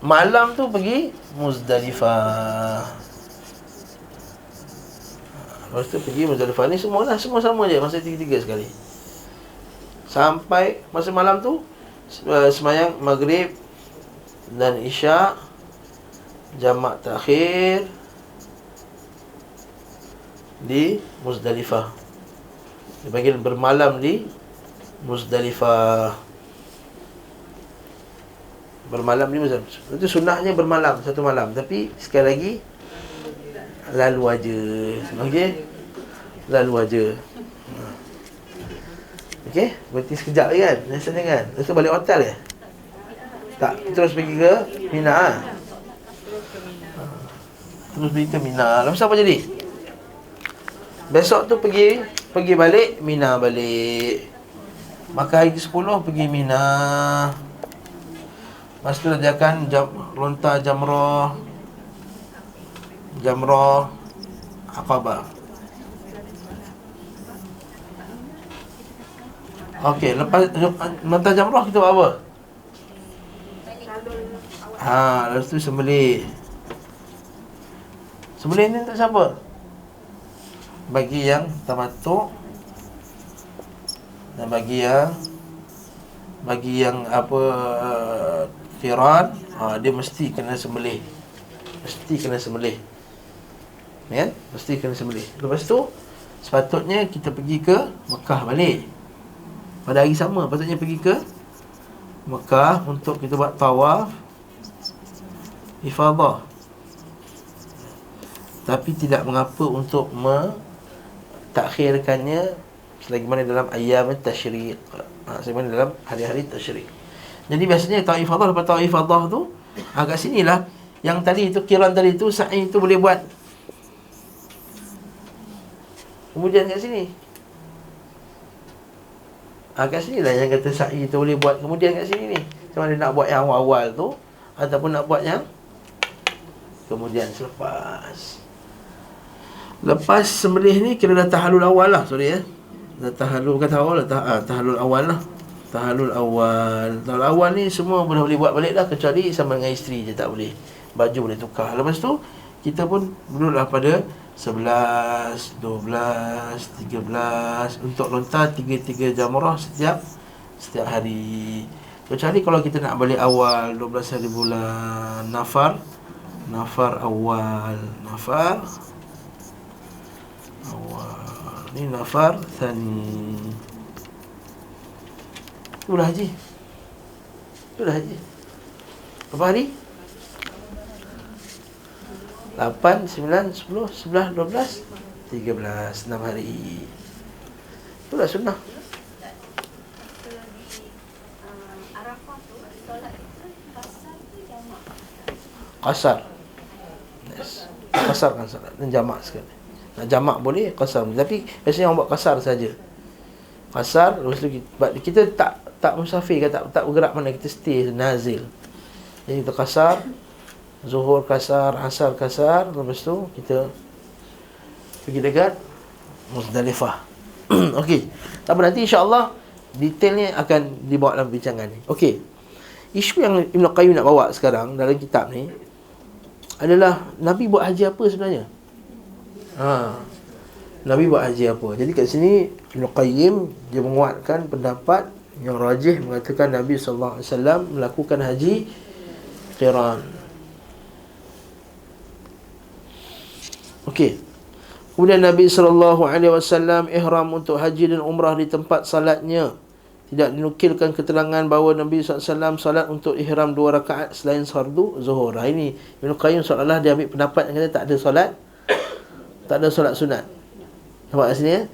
Malam tu pergi Muzdalifah. Lepas tu pergi Muzdalifah ni semua sama je, masa tiga-tiga sekali. Sampai masa malam tu sembahyang maghrib dan isyak, jamak takhir di Muzdalifah. Dipanggil bermalam di Muzdalifah. Bermalam di Muzdalifah. Itu sunnahnya bermalam satu malam. Tapi sekali lagi lalu aja. Okey? Lalu aja. Okey? Berhenti sekejap kan? Biasanya kan? Lepas tu balik hotel ke? Tak, terus pergi ke Mina. Terus pergi ke Mina. Lepas apa jadi? Besok tu pergi balik Mina balik. Maka hari ke-10 pergi Mina. Lepas tu letakkan lontar jamrah Aqabah. Okey, lepas lontar jamrah kita buat apa? Lepas tu sembelih. Sembelih ni untuk siapa? Bagi yang tamattu' dan bagi yang apa qiran, dia mesti kena sembelih. Kan? Mesti kena sembelih. Lepas tu sepatutnya kita pergi ke Mekah balik. Pada hari sama patutnya pergi ke Mekah untuk kita buat tawaf ifadah. Tapi tidak mengapa untuk takhirkannya sebagaimana dalam ayyam tasyrik. Sebagaimana dalam hari-hari tasyrik. Jadi biasanya tawaf ifadah, lepas tawaf ifadah tu kat sinilah yang tadi tu qiran tadi tu sa'i tu boleh buat. Kemudian kat sini kat sini lah yang kata sa'i tu boleh buat. Kemudian kat sini ni sama ada nak buat yang awal tu ataupun nak buat yang kemudian Lepas sembelih ni kira dah tahallul awal lah. Dah tahallul, bukan awal lah, tahallul awal lah. Tahallul awal ni semua boleh buat balik lah, kecuali sama dengan isteri je tak boleh. Baju boleh tukar. Lepas tu kita pun duduklah pada 11, 12, 13 untuk lontar 3 jamrah setiap hari. Kecuali kalau kita nak balik awal 12 hari bulan Nafar awal. Ni Nafar Thani. Itulah haji. Berapa hari? 8, 9, 10, 11, 12, 13, 6 hari. Itulah sunnah. Arafah tu solat qasar tu jamak. Qasar. Yes. Qasar kan solat dan jamak sekali. Nak jamak boleh, qasar. Tapi biasanya orang buat qasar saja. Qasar, lepas tu kita tak musafir ke, tak bergerak mana, kita stay nazil. Jadi kita qasar, Zuhur qasar, Asar qasar, lepas tu kita pergi dekat Muzdalifah. Okey. Tak apa, nanti insya-Allah detailnya akan dibawa dalam bincangan ni. Okey. Isu yang Ibn Qayyim nak bawa sekarang dalam kitab ni adalah Nabi buat haji apa sebenarnya? Nabi buat haji apa? Jadi kat sini Ibn Qayyim dia menguatkan pendapat yang rajih, mengatakan Nabi sallallahu alaihi wasallam melakukan haji qiran. Okey. Kemudian Nabi sallallahu alaihi wasallam ihram untuk haji dan umrah di tempat salatnya. Tidak dinukilkan keterangan bahawa Nabi SAW salat untuk ihram 2 rakaat selain fardu zuhur. Ini Ibn Qayyim seolah-olah dia ambil pendapat yang kata tak ada solat sunat. Nampak kat sini ya?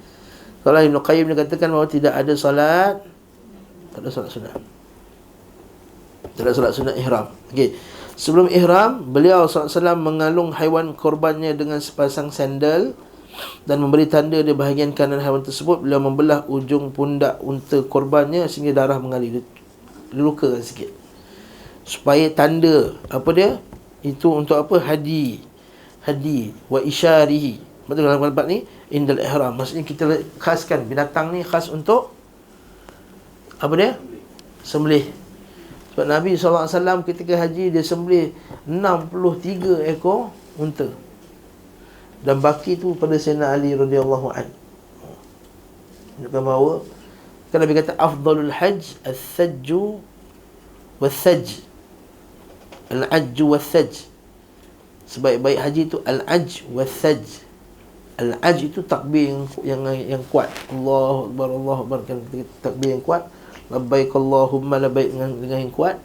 Kalau Ibn Qayyim dia katakan bahawa tidak ada solat sunat. Solat sunat ihram. Okey. Sebelum ihram, beliau SAW mengalung haiwan korbannya dengan sepasang sandal dan memberi tanda di bahagian kanan haiwan tersebut. Beliau membelah ujung pundak unta korbannya sehingga darah mengalir. Dia lukakan sikit. Supaya tanda apa dia? Itu untuk apa? Hadi wa isyarihi. Betul dalam kalimat ni indal ihram. Maksudnya kita khaskan binatang ni khas untuk apa dia? Sembelih. Sebab Nabi SAW ketika haji dia sembelih 63 ekor unta. Dan baki tu pada Sayyidina Ali radhiyallahu anhu. Menunjukkan bahawa kan Nabi kata afdalul hajj as-sajju was-sajj. Al-ajj was-sajj. Sebaik-baik haji itu al-ajj was-sajj. Al-ajj itu takbir yang kuat. Allahu akbar, Allahu akbar, kan takbir yang kuat. Labbaik Allahumma labbaik dengan yang kuat.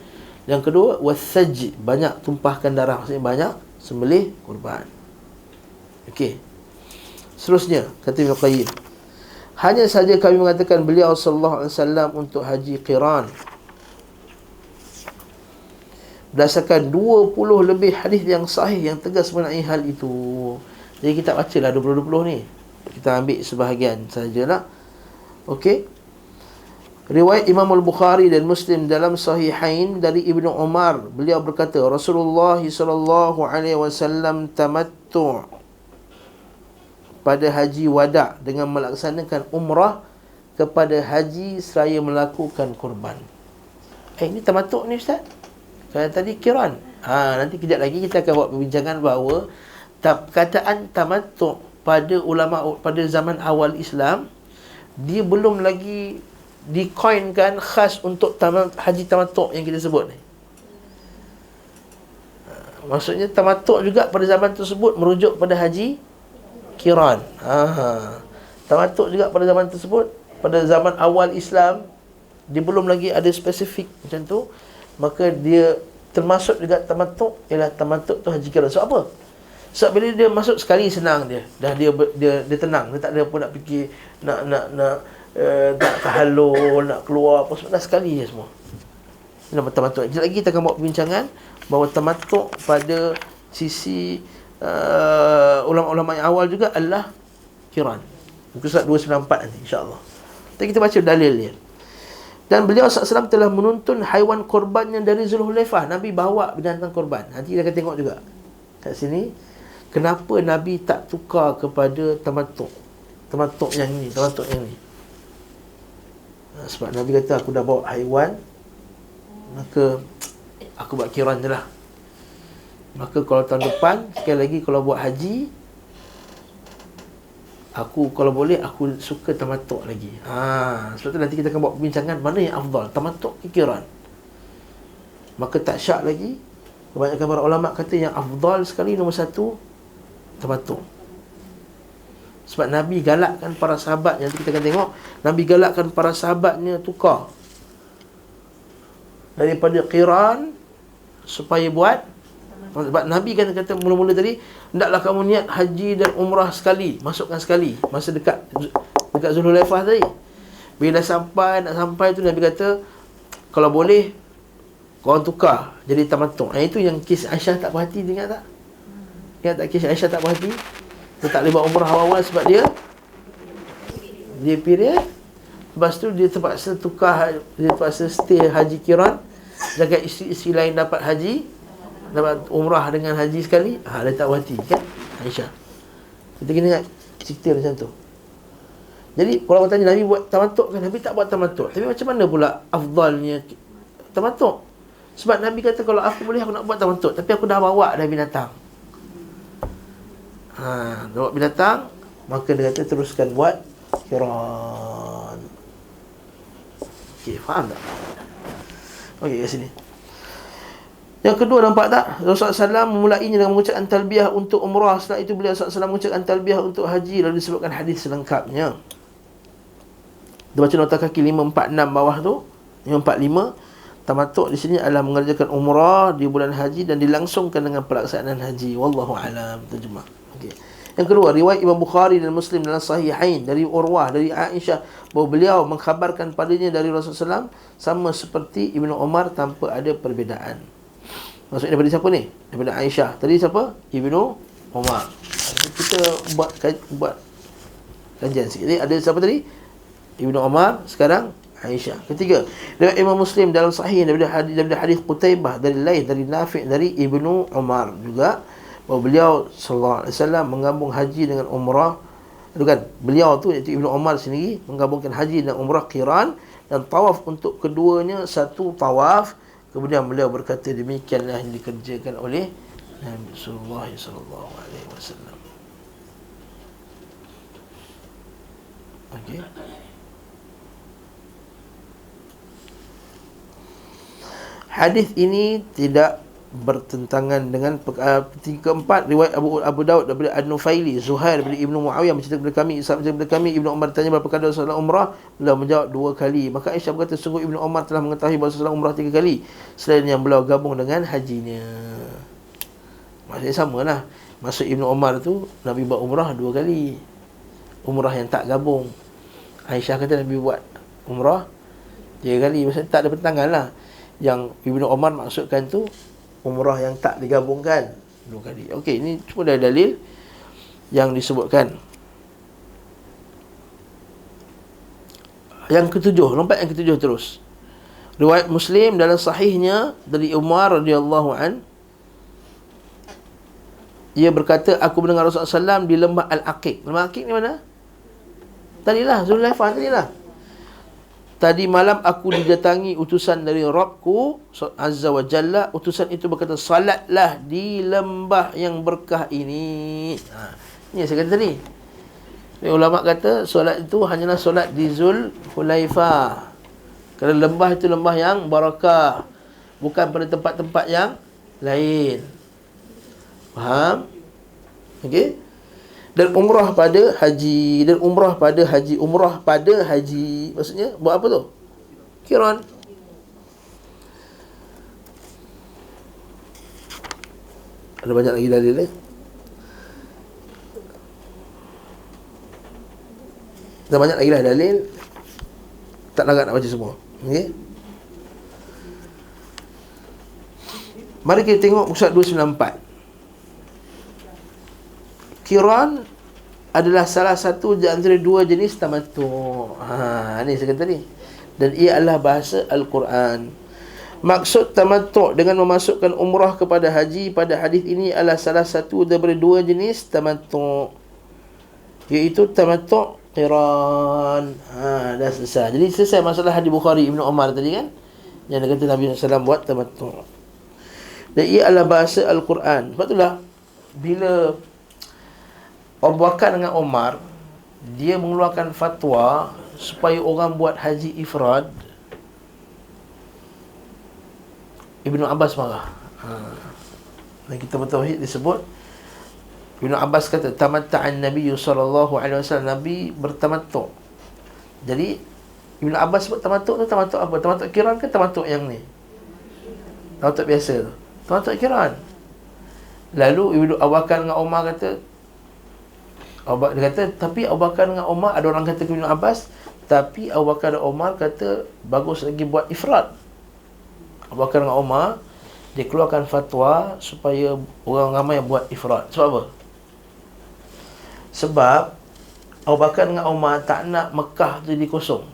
Yang kedua was-sajj, banyak tumpahkan darah, maksudnya banyak sembelih kurban. Okey. Seterusnya kata Ibnu Qayyim, hanya saja kami mengatakan beliau sallallahu alaihi wasallam untuk haji qiran berdasarkan 20 lebih hadis yang sahih yang tegas mengenai hal itu. Jadi kita bacalah 20 ni. Kita ambil sebahagian sajalah. Okey. Riwayat Imam Al-Bukhari dan Muslim dalam Sahihain dari Ibnu Umar, beliau berkata Rasulullah sallallahu alaihi wasallam tamattu' pada haji wada' dengan melaksanakan umrah kepada haji seraya melakukan kurban. Ini tamattu' ni ustaz. Kalau tadi qiran. Nanti kejap lagi kita akan buat perbincangan bahawa kataan tamattu' pada ulama pada zaman awal Islam dia belum lagi dikoinkan khas untuk haji tamattu' yang kita sebut ni. Maksudnya tamattu' juga pada zaman tersebut merujuk pada haji qiran. Tamattu' juga pada zaman tersebut, pada zaman awal Islam dia belum lagi ada spesifik macam tu. Maka dia termasuk juga tamattu', ialah tamattu' tu haji qiran. Sebab apa? Sebab bila dia masuk sekali senang dia. Dah dia tenang, dia tak ada pun nak fikir nak nak tahallul, nak keluar apa semua, dah sekali je semua. Nama tamattu'. Sekejap lagi kita akan buat perbincangan bahawa tamattu' pada sisi ulama-ulama yang awal juga adalah qiran. Muka surat 294 nanti insya-Allah. Nanti kita baca dalil dia. Dan beliau SAW telah menuntun haiwan korbannya dari Zulhulaifah. Nabi bawa binatang korban. Nanti kita akan tengok juga kat sini kenapa Nabi tak tukar kepada tamattu'. Tamattu' yang ni, tamattu' yang ni. Sebab Nabi kata aku dah bawa haiwan, maka aku buat qiran je lah. Maka kalau tahun depan sekali lagi kalau buat haji, aku kalau boleh aku suka tamattu' lagi. Sebab tu nanti kita akan buat perbincangan mana yang afdal, tamattu' ke qiran. Maka tak syak lagi. Kebanyakan para ulama kata yang afdal sekali nombor satu tamattu'. Sebab Nabi galakkan para sahabat, nanti kita akan tengok, Nabi galakkan para sahabatnya tukar daripada qiran supaya buat. Sebab Nabi kan kata mula-mula tadi, hendaklah kamu niat haji dan umrah sekali, masukkan sekali masa dekat Zulhulaifah tadi. Bila nak sampai tu Nabi kata kalau boleh korang tukar jadi tamattu'. Itu yang kes Aisyah tak puas hati, ingat tak? Ingat tak kes Aisyah tak puas hati? Dia tak boleh buat umrah awal sebab dia period. Lepas tu dia terpaksa tukar, dia terpaksa stay haji qiran. Jaga isteri-isteri lain dapat haji, dapat umrah dengan haji sekali. Dia tak puas hati kan Aisyah. Kita kena ingat cerita macam tu. Jadi kalau orang tanya Nabi buat tamattu' kan? Nabi tak buat tamattu'. Tapi macam mana pula afdalnya tamattu'? Sebab Nabi kata kalau aku boleh aku nak buat tamattu', tapi aku dah bawa dah binatang. Bawa binatang, maka dia kata teruskan buat qiran. Okey, faham tak? Okey, kat sini. Yang kedua, nampak tak? Rasulullah SAW memulainya dengan mengucapkan talbiyah untuk umrah. Setelah itu beliau SAW mengucapkan talbiyah untuk haji. Lalu disebutkan hadis selengkapnya. Kita baca nota kaki 546 bawah tu. 545. Tamattu' di sini adalah mengerjakan umrah di bulan haji dan dilangsungkan dengan pelaksanaan haji. Wallahu a'lam. Terjemah. Okey. Yang kedua, riwayat Imam Bukhari dan Muslim dalam Sahihain dari Urwah, dari Aisyah, bahawa beliau mengkhabarkan padanya dari Rasulullah SAW sama seperti Ibnu Umar tanpa ada perbezaan. Maksudnya daripada siapa ni? Daripada Aisyah. Tadi siapa? Ibnu Umar. Kita buat kajian sikit. Jadi ada siapa tadi? Ibnu Umar, sekarang Aisyah. Ketiga, riwayat Imam Muslim dalam Sahih daripada hadis Qutaibah dari Laith, dari Nafi', dari Ibnu Umar juga, bahawa beliau sallallahu alaihi wasallam menggabung haji dengan umrah. Bukan, beliau tu iaitu Ibnu Umar sendiri menggabungkan haji dan umrah qiran, dan tawaf untuk keduanya satu tawaf. Kemudian beliau berkata, demikianlah yang dikerjakan oleh Nabi sallallahu alaihi wasallam. Okey. Hadis ini tidak bertentangan dengan keempat, riwayat Abu Daud daripada An-Nufaili, Zuhair daripada Ibnu Muawiyah menceritakan kepada kami, Isa menceritakan kepada kami, Ibnu Umar bertanya berapa kali solat umrah, beliau menjawab 2 kali. Maka Aisyah berkata, sungguh Ibnu Umar telah mengetahui bahawa solat umrah 3 kali selain yang beliau gabung dengan hajinya. Maksudnya samalah. Maksud Ibnu Umar tu Nabi buat umrah 2 kali, umrah yang tak gabung. Aisyah kata Nabi buat umrah 3 kali. Maksudnya tak ada pertentangan lah. Yang Ibnu Umar maksudkan tu umrah yang tak digabungkan 2 kali. Okey, ini cuma dari dalil yang disebutkan. Yang ketujuh, lompat yang ketujuh terus. Riwayat Muslim dalam sahihnya dari Umar radhiyallahu an, ia berkata, aku mendengar Rasulullah SAW di lembah Al-Aqiq. Lembah Al-Aqiq ni mana? Tadilah, Zulhaifah tadilah. Tadi malam aku didatangi utusan dari Rabbku Azza wa Jalla. Utusan itu berkata, salatlah di lembah yang berkah ini. Ini yang saya kata tadi. Ulama kata solat itu hanyalah solat di Zulhaifah, kerana lembah itu lembah yang barakah, bukan pada tempat-tempat yang lain. Faham? Okey. Dan umrah pada haji. Dan umrah pada haji. Umrah pada haji, maksudnya buat apa tu? Qiran. Ada banyak lagi dalil Ada banyak lagi dalil. Tak larat nak baca semua. Okey. Mari kita tengok muka 294. Qiran adalah salah satu di antara 2 jenis tamattu'. Ni saya kata tadi. Dan ia adalah bahasa Al-Quran. Maksud tamattu' dengan memasukkan umrah kepada haji pada hadis ini adalah salah satu daripada 2 jenis tamattu', iaitu tamattu' qiran. Dah selesai. Jadi selesai masalah hadis Bukhari Ibnu Umar tadi kan, yang dia kata Nabi SAW buat tamattu'. Dan ia adalah bahasa Al-Quran. Sebab itulah bila Abu Bakar dengan Umar, dia mengeluarkan fatwa supaya orang buat haji ifrad, Ibnu Abbas marah. Dan kita bertauhid disebut, Ibnu Abbas kata tamatta'an Nabi sallallahu alaihi wasallam, Nabi bertamattu'. Jadi Ibnu Abbas sebut tamattu' tu tamattu' apa? Tamattu' qiran ke tamattu' yang ni? Tamattu' biasa tu. Tamattu' qiran. Lalu Ibnu Abu Bakar dengan Umar kata, dia kata, tapi Abu Bakar dengan Umar, ada orang kata ke Ibn Abbas, tapi Abu Bakar dan Umar kata bagus lagi buat ifrad. Abu Bakar dengan Umar, dia keluarkan fatwa supaya orang ramai buat ifrad. Sebab apa? Sebab Abu Bakar dengan Umar tak nak Mekah tu jadi kosong.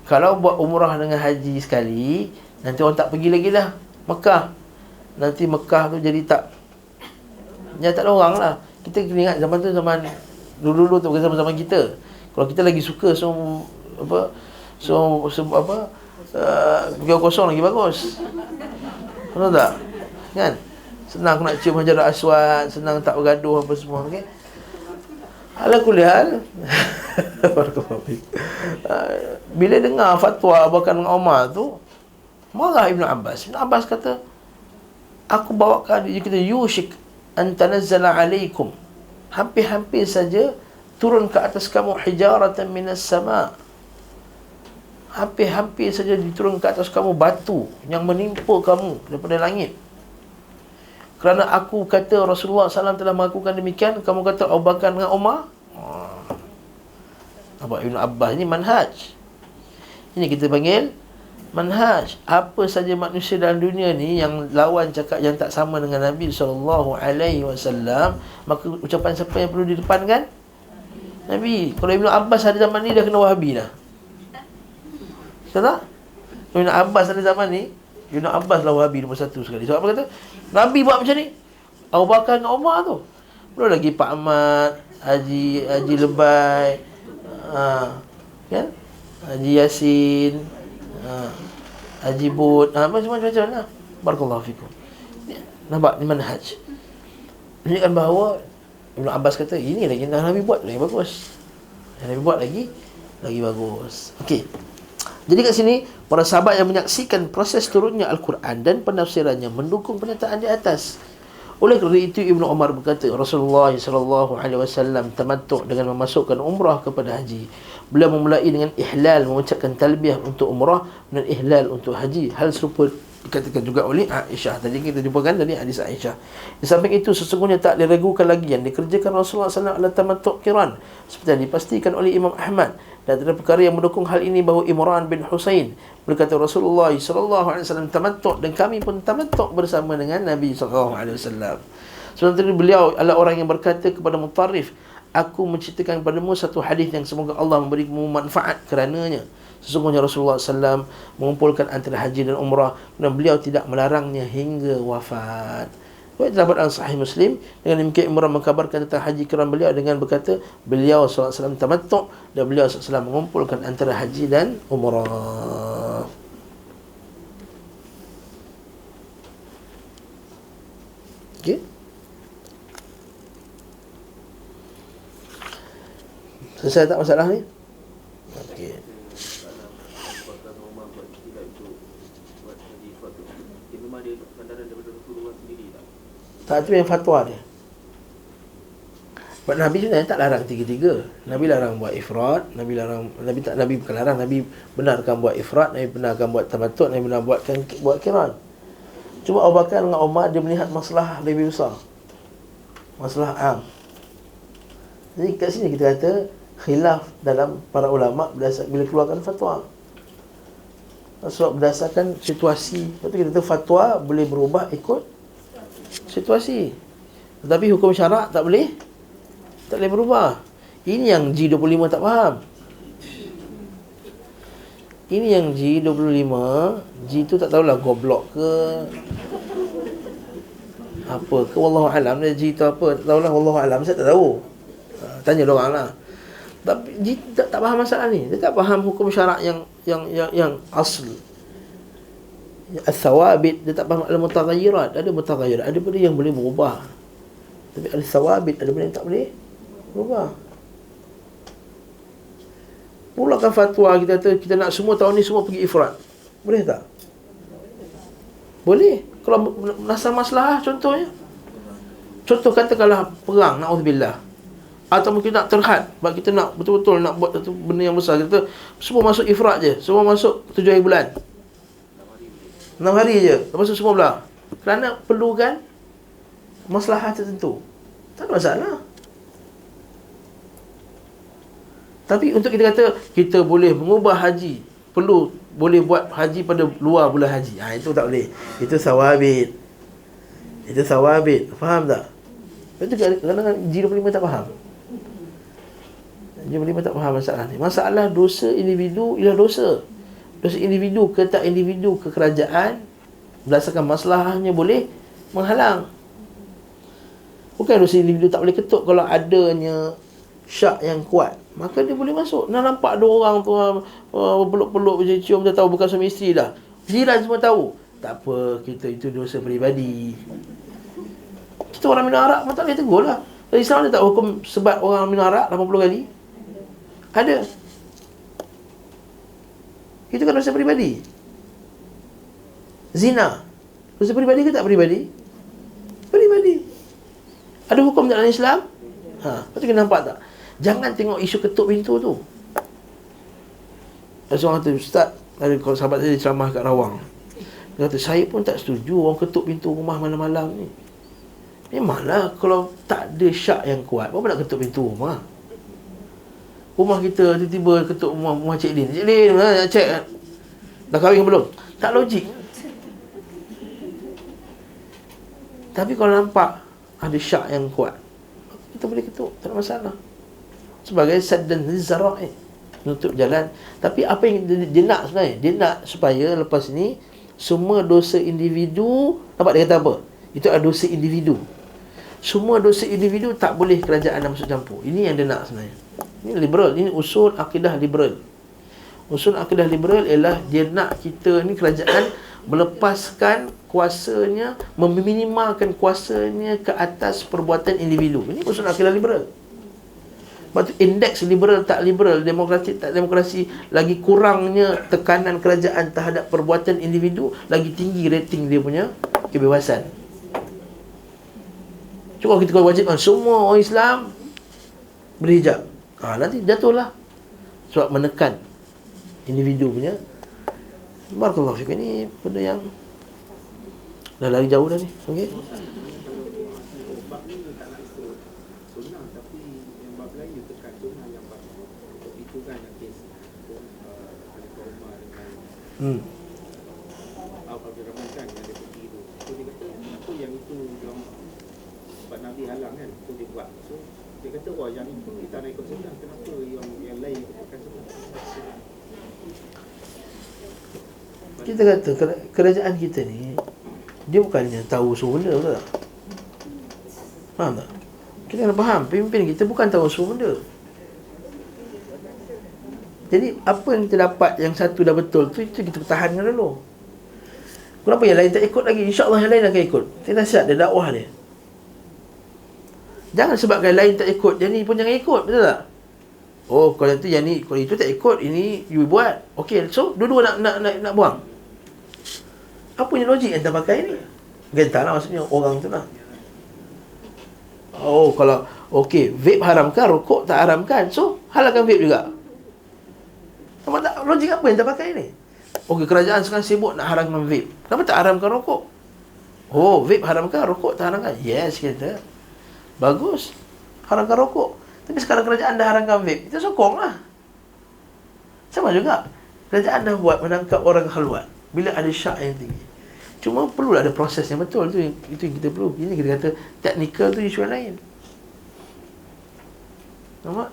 Kalau buat umrah dengan haji sekali, nanti orang tak pergi lagi dah Mekah. Nanti Mekah tu jadi tak ada orang lah. Kita kena ingat zaman tu, zaman dulu-dulu tu, bukan zaman-zaman kita. Kalau kita lagi suka beliau kosong lagi bagus. Betul tak? Kan? Senang aku nak cium Hajar Aswad, senang tak bergaduh apa semua. Okey. Ala kuliah. Bila dengar fatwa Abu Bakar dengan Umar tu, marah Ibn Abbas. Ibn Abbas kata, aku bawakan dia kata yushik an tanazzala alaikum, hampir-hampir saja turun ke atas kamu hijaratan minas sama', hampir-hampir saja diturun ke atas kamu batu yang menimpa kamu daripada langit. kerana aku kata Rasulullah SAW telah melakukan demikian, kamu kata Abu Bakar dengan Umar? Abang Ibn Abbas ni manhaj. Ini kita panggil manhaj. Apa saja manusia dalam dunia ni yang lawan cakap yang tak sama dengan Nabi SAW, maka ucapan siapa yang perlu didepankan? Nabi. Kalau Ibn Abbas ada zaman ni, dah kena Wahabi dah. Betul tak? Ibn Abbas ada zaman ni, Ibn Abbas lah Wahabi nombor satu sekali. Sebab apa kata? Nabi buat macam ni, Abu Bakar dengan Umar tu. Belum lagi Pak Ahmad, Haji Lebay, kan? Haji Yasin, Haji Bud, macam-macam lah. Barakallahu fikum. Nampak ni manhaj. Ini kan bahawa Ibn Abbas kata, ini lagi yang Nabi buat lagi bagus. Yang Nabi buat lagi bagus. Okey. Jadi kat sini, para sahabat yang menyaksikan proses turunnya Al-Quran dan penafsirannya mendukung pernyataan di atas. Oleh kerana itu, Ibnu Umar berkata, Rasulullah SAW tamattu' dengan memasukkan umrah kepada haji. Beliau memulai dengan ihlal, mengucapkan talbiyah untuk umrah dan ihlal untuk haji. Hal serupa dikatakan juga oleh Aisyah. Tadi kita jumpakan tadi hadis Aisyah. Di samping itu, sesungguhnya tak diragukan lagi yang dikerjakan Rasulullah SAW adalah tamattu' qiran, seperti yang dipastikan oleh Imam Ahmad. Dan ada perkara yang mendukung hal ini bahawa Imran bin Husain berkata Rasulullah SAW tamattu' dan kami pun tamattu' bersama dengan Nabi SAW. Sementara beliau adalah orang yang berkata kepada Mutarrif, aku menceritakan kepadamu satu hadis yang semoga Allah memberimu manfaat kerananya. Sesungguhnya Rasulullah SAW mengumpulkan antara haji dan umrah dan beliau tidak melarangnya hingga wafat. Terdapat dalam Sahih Muslim. Dengan demikian Imran mengkabarkan tentang haji kiran beliau dengan berkata, beliau SAW tamattu' dan beliau SAW mengumpulkan antara haji dan umrah. Okey. Selesai tak masalah ni? Okey. Tak, itu yang fatwa dia. Sebab Nabi sebenarnya tak larang tiga-tiga. Nabi larang buat ifrat, Nabi bukan larang, Nabi benarkan buat ifrat, Nabi benarkan buat tamattu', Nabi benar buat qiran. Cuma Abu Bakar dengan Umar dia melihat masalah lebih besar, masalah am. Jadi kat sini kita kata khilaf dalam para ulama bila keluarkan fatwa. Sebab berdasarkan situasi. Lepas tu kita kata fatwa boleh berubah ikut situasi. Tetapi hukum syarak tak boleh berubah. Ini yang G25 tak faham. Ini yang G25, G tu tak tahulah goblok ke apa ke, wallahu alam. G tu apa tak tahulah, wallahu alam, saya tak tahu. Tanya dia orang lah. Tapi G tak faham masalah ni. Dia tak faham hukum syarak yang asli. Al-thawabit, dia tak faham al-mutaghayyirat. Ada mutaghayyirat, ada benda yang boleh berubah. Tapi al-thawabit, ada benda yang tak boleh berubah. Pulakan fatwa kita kata kita nak semua tahun ni semua pergi ifrat. Boleh tak? Boleh. Kalau nasa masalah contohnya. Contoh katakanlah perang, na'udzubillah. Atau mungkin nak terhad, sebab kita nak betul-betul nak buat satu benda yang besar. Kita semua masuk ifrat je. Semua masuk 7 hari bulan. 6 hari je, lepas tu semua belah. Kerana perlukan masalah tertentu. Tak ada masalah. Tapi untuk kita kata kita boleh mengubah haji, boleh buat haji pada luar bulan haji, itu tak boleh. Itu sawabit. Faham tak? Itu kadang-kadang G25 tak faham. G25 tak faham masalah ni. Masalah dosa individu ialah dosa. Dosa individu ke tak individu ke kerajaan, berdasarkan masalahnya boleh menghalang. Bukan dosa individu tak boleh ketuk. Kalau adanya syak yang kuat, maka dia boleh masuk. Nampak ada orang tu peluk-peluk, cium, dia tahu bukan suami isteri dah. Jiran semua tahu. Tak apa, kita itu dosa peribadi. Kita orang minum arak pun tak boleh tegur lah. Islam dia tak hukum sebat orang minum arak 80 kali. Ada. Itu kan dosa peribadi. Zina, dosa peribadi ke tak peribadi? Peribadi. Ada hukum dalam Islam? Lepas tu kita nampak tak? Jangan tengok isu ketuk pintu tu. Ada seorang kata, Ustaz, ada sahabat saya ceramah kat Rawang. Dia kata, saya pun tak setuju orang ketuk pintu rumah malam-malam ni. Memanglah kalau tak ada syak yang kuat, berapa nak ketuk pintu rumah? Rumah kita tiba-tiba ketuk rumah Cik Lin. Cik Lin, nak cek dah kahwin ke belum? Tak logik. Tapi kalau nampak ada syak yang kuat, kita boleh ketuk, tak ada masalah. Sebagai saddan zara'i, menutup jalan. Tapi apa yang dia nak sebenarnya? Dia nak supaya lepas ni semua dosa individu, nampak dia kata apa? Itu adalah dosa individu. Semua dosa individu tak boleh kerajaan nak masuk campur. Ini yang dia nak sebenarnya. Ini liberal, ini usul akidah liberal. Usul akidah liberal ialah dia nak kita ni, kerajaan melepaskan kuasanya, meminimalkan kuasanya ke atas perbuatan individu. Ini usul akidah liberal. Sebab tu indeks liberal tak liberal, demokrasi tak demokrasi, lagi kurangnya tekanan kerajaan terhadap perbuatan individu, lagi tinggi rating dia punya kebebasan. Cuba kita wajibkan semua orang Islam berhijab, nanti jatuhlah. Sebab menekan individu punya. Barakallahu fikum. Ini benda yang dah lari jauh dah ni. Okey. Nabi halang kan, tu dia buat. So dia kata, wah yang itu kita nak ikut sunnah, kenapa yang lain ikutkan sunnah? Kita kata kerajaan kita ni, dia bukannya tahu semua benda ke tak? Faham tak? Kita kena faham, pemimpin kita bukan tahu semua benda. Jadi apa yang kita dapat, yang satu dah betul tu, itu kita pertahankan dulu. Kenapa yang lain tak ikut lagi? InsyaAllah yang lain akan ikut. Itu nasihat dia, dakwah dia. Jangan sebabkan lain tak ikut, yang ni pun jangan ikut, betul tak? Oh, kalau tu yang ni, kalau itu tak ikut, ini you buat. Okey, so dua-dua nak buang. Apa punya logik yang tak pakai ni? Gentarlah maksudnya orang tu lah. Oh, kalau okey, vape haramkan, rokok tak haramkan, so halalkan vape juga. Nampak tak logik apa yang tak pakai ni? Okey, kerajaan sekarang sibuk nak haramkan vape. Kenapa tak haramkan rokok? Oh, vape haramkan, rokok tak haramkan. Yes, kita bagus, haramkan rokok. Tapi sekarang kerajaan dah haramkan vape, kita sokonglah. Sama juga, kerajaan dah buat menangkap orang khalwat bila ada syak yang tinggi. Cuma perlulah ada proses yang betul tu, itu yang kita perlu. Ini kita kata teknikal tu isu yang lain. Nampak?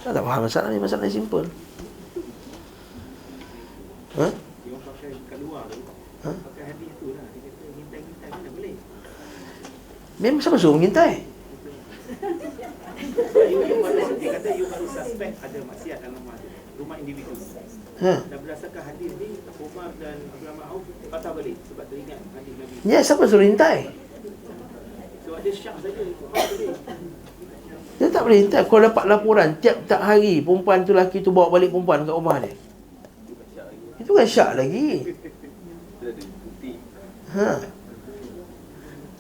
Saya tak faham masalah ni, masalah yang simple. Ha? Dia pakai kat luar tu, pakai hadis tu lah. Dia kata, hintai-hintai mana boleh? Memang siapa suruh mengintai? Dia kata, you baru suspect ada maksiat dalam rumah individu. Dan berdasarkan hadis ni, Umar dan Abdul Ma'uf patah balik sebab teringat hadis Nabi. Ya, siapa suruh hintai? So ada syak saja, patah balik. Dia tak boleh hintai. Kalau dapat laporan tiap-tiap hari perempuan tu, lelaki tu bawa balik perempuan kat rumah dia, itu kan syak lagi.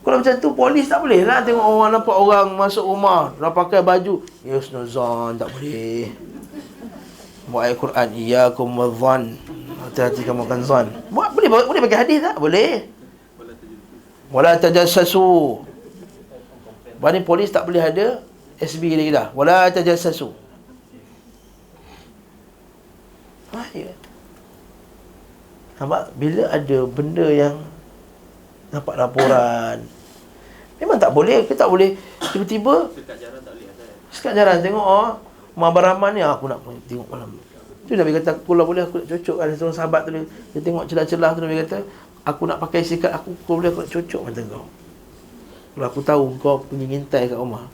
Kalau macam tu, polis tak boleh lah tengok orang, nampak orang masuk rumah dah pakai baju yusnuzan, tak boleh. Buat ayat Quran, iyyakum wadh-dhann, hati-hati kamu akan zan. Boleh pakai hadis tak? Boleh. Wala tajassasu. Bani polis tak boleh ada SB lagi dah. Wala tajassasu. Ya. Nampak? Bila ada benda yang nampak laporan, memang tak boleh. Kita tak boleh tiba-tiba sekat jarang tengok Mabar Rahman ni, aku nak tengok malam. Tu Nabi kata, kalau boleh aku nak cocok. Ada seorang sahabat tu, dia tengok celah-celah tu, Nabi kata, aku nak pakai sikat aku, kalau boleh aku nak cocok mata kau. Kalau aku tahu kau pergi ngintai kat rumah,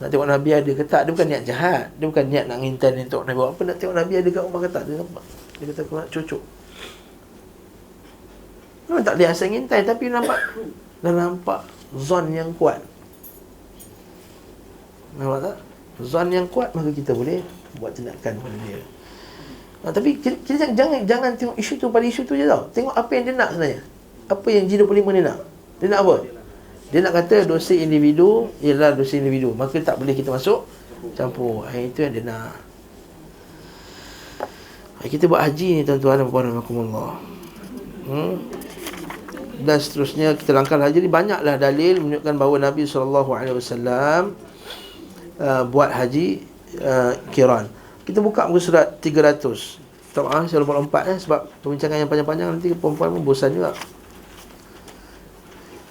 nak tengok Nabi ada ke tak. Dia bukan niat jahat, dia bukan niat nak ngintai ni tengok Nabi buat apa, nak tengok Nabi ada kat rumah ke tak. Dia nampak, dia kata aku nak cocok. Memang tak boleh asal ngintai, tapi nampak, dah nampak zon yang kuat. Nampak tak? Zon yang kuat, maka kita boleh buat tindakan pada dia. Tapi kita jangan tengok isu tu pada isu tu je tau. Tengok apa yang dia nak sebenarnya. Apa yang G25 dia nak. Dia nak apa? Dia nak kata dosa individu ialah dosa individu, maka tak boleh kita masuk campur. Itu yang dia nak. Kita buat haji ni tuan-tuan dan puan-puan. dan seterusnya. Kita rangkal haji ni banyaklah dalil menunjukkan bahawa Nabi SAW buat haji qiran. Kita buka muka surat 300. Saya lupa lompat sebab perbincangan yang panjang-panjang nanti perempuan pun bosan juga.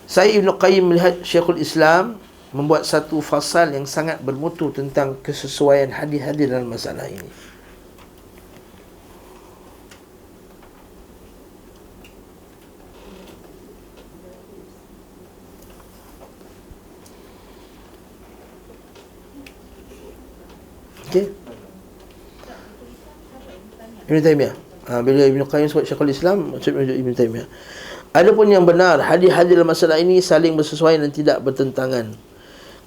Saya Ibn Qayyim melihat Syekhul Islam membuat satu fasal yang sangat bermutu tentang kesesuaian hadis-hadis dalam masalah ini. Okey. Ibn Taymiyah. Bila Ibn Qayyim sebut Syekhul Islam, maksud Ibn Taymiyah. Adapun yang benar, hadis-hadis dalam masalah ini saling bersesuaian dan tidak bertentangan,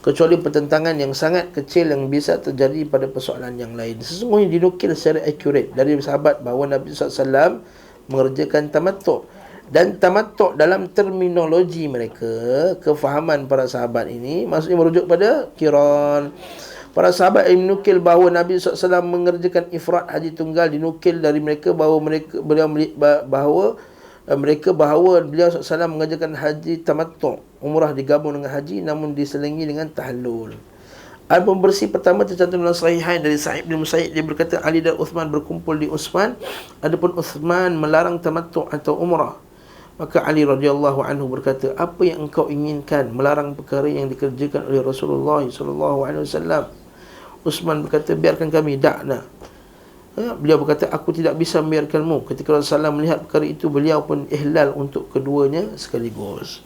kecuali pertentangan yang sangat kecil yang bisa terjadi pada persoalan yang lain. Sesungguhnya dinukil secara akurat dari sahabat bahawa Nabi SAW mengerjakan tamattu'. Dan tamattu' dalam terminologi mereka, kefahaman para sahabat ini, maksudnya merujuk pada qiran. Para sahabat yang menukil bahawa Nabi SAW mengerjakan ifrat haji tunggal, dinukil dari mereka bahawa beliau SAW mengerjakan haji tamattu', umrah digabung dengan haji namun diselingi dengan tahallul. Album bersih pertama tercantum dalam Sahihain dari Sa'id bin Musayyib. Dia berkata Ali dan Uthman berkumpul di Uthman. Adapun Uthman melarang tamattu' atau umrah. Maka Ali radhiyallahu anhu berkata, apa yang engkau inginkan? Melarang perkara yang dikerjakan oleh Rasulullah SAW. Uthman berkata, biarkan kami, dakna. Beliau berkata, aku tidak bisa membiarkanmu. Ketika Rasulullah melihat perkara itu, beliau pun ihlal untuk keduanya sekaligus.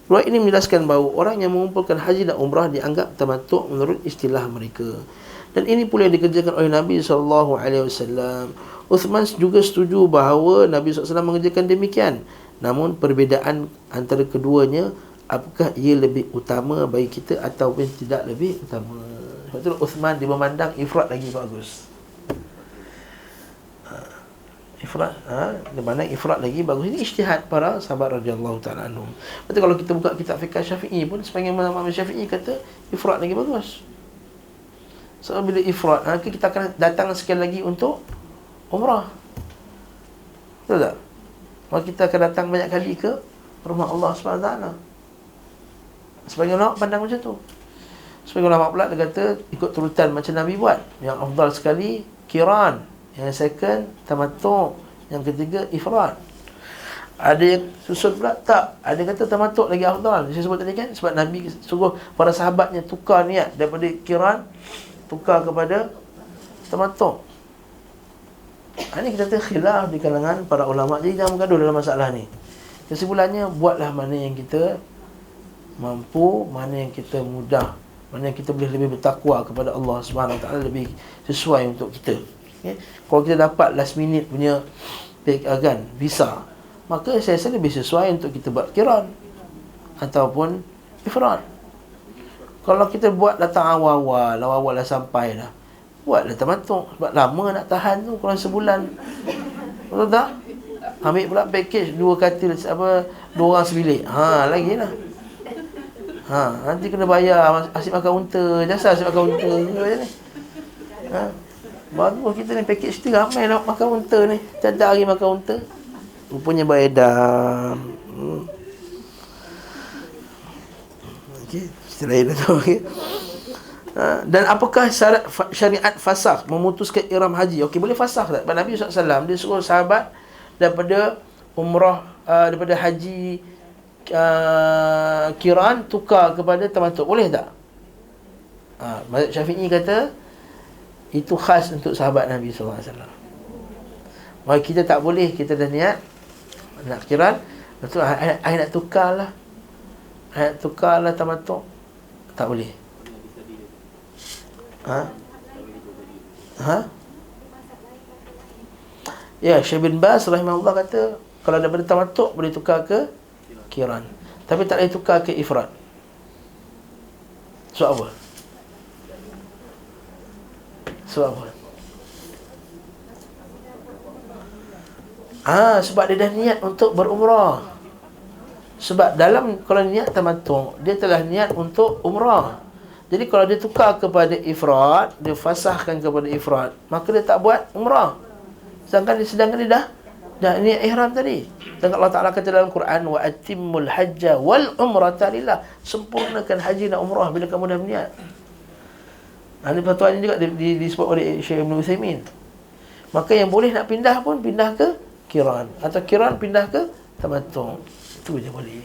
Riwayat ini menjelaskan bahawa orang yang mengumpulkan haji dan umrah dianggap tamattu' menurut istilah mereka. Dan ini pula yang dikerjakan oleh Nabi SAW. Uthman juga setuju bahawa Nabi SAW mengerjakan demikian. Namun perbezaan antara keduanya, apakah ia lebih utama bagi kita ataupun tidak lebih utama. Sebab itu Uthman dia memandang ifrat lagi bagus. Di mana ifrat lagi bagus. Ini ijtihad para sahabat radhiyallahu taala anhum. Berarti kalau kita buka kitab fiqh Syafi'i pun sebahagian ulama Syafi'i kata ifrat lagi bagus. So bila ifrat, kita akan datang sekali lagi untuk umrah. Betul tak? Maka kita akan datang banyak kali ke rumah Allah SWT. Sebagian ulama pandang macam tu. Sebagian ulama pula dia kata ikut turutan macam Nabi buat. Yang afdal sekali qiran, yang second tamattu', yang ketiga ifrat. Ada yang susun pula tak, ada yang kata tamattu' lagi afdal. Saya sebut tadi kan, sebab Nabi suruh para sahabatnya tukar niat daripada qiran tukar kepada tamattu'. Ini kita kata khilaf di kalangan para ulama. Jadi jangan bergaduh dalam masalah ni. Kesimpulannya, buatlah mana yang kita mampu, mana yang kita mudah, mana yang kita boleh lebih bertakwa kepada Allah Subhanahu Wa Taala, lebih sesuai untuk kita. Okay? Kalau kita dapat last minute punya visa, maka saya rasa lebih sesuai untuk kita buat qiran ataupun ifrat. Kalau kita buat datang awal-awal dah sampai dah, buatlah tamattu'. Sebab lama nak tahan tu, kurang sebulan. Betul tak? Ambil pula package 2 katil, 2 orang sebilik. Lagi lah. Nanti kena bayar asyik makan unta, jasa asyik makan unta ni. Bagus kita ni, package kita ramai nak makan unta ni. Tiap hari makan unta. Rupanya beredar. Okey, cerita lain dah tu. Okey. Dan apakah syariat fasakh memutuskan ihram haji? Okey, boleh fasakh tak? Nabi SAW dia suruh sahabat daripada umrah, daripada haji qiran tukar kepada tamattu'. Boleh tak? Mazhab Syafi'i kata itu khas untuk sahabat Nabi SAW. Maka kita tak boleh, kita dah niat nak qiran, lepas tu I nak tukarlah. I nak tukarlah tamattu'. Tak boleh. Ya, Syekh bin Baz rahimahullah kata kalau daripada tamattu' boleh tukar ke qiran, tapi tak boleh tukar ke ifrat. Sebab apa? Sebab apa? Sebab dia dah niat untuk berumrah. Sebab dalam kalau niat tamattu', dia telah niat untuk umrah. Jadi kalau dia tukar kepada ifrat, dia fasahkan kepada ifrat, maka dia tak buat umrah. Sedangkan dia dah Dan ini ihram tadi. Dan Allah Ta'ala kata dalam Quran, wa atimmul hajja wal umrata lillah. Sempurnakan haji dan umrah bila kamu dah berniat. Ini pertuan ini juga disebut oleh Syekh Ibn Uthaymin. Maka yang boleh nak pindah pun pindah ke kiran, atau kiran pindah ke tamattu'. Itu je boleh.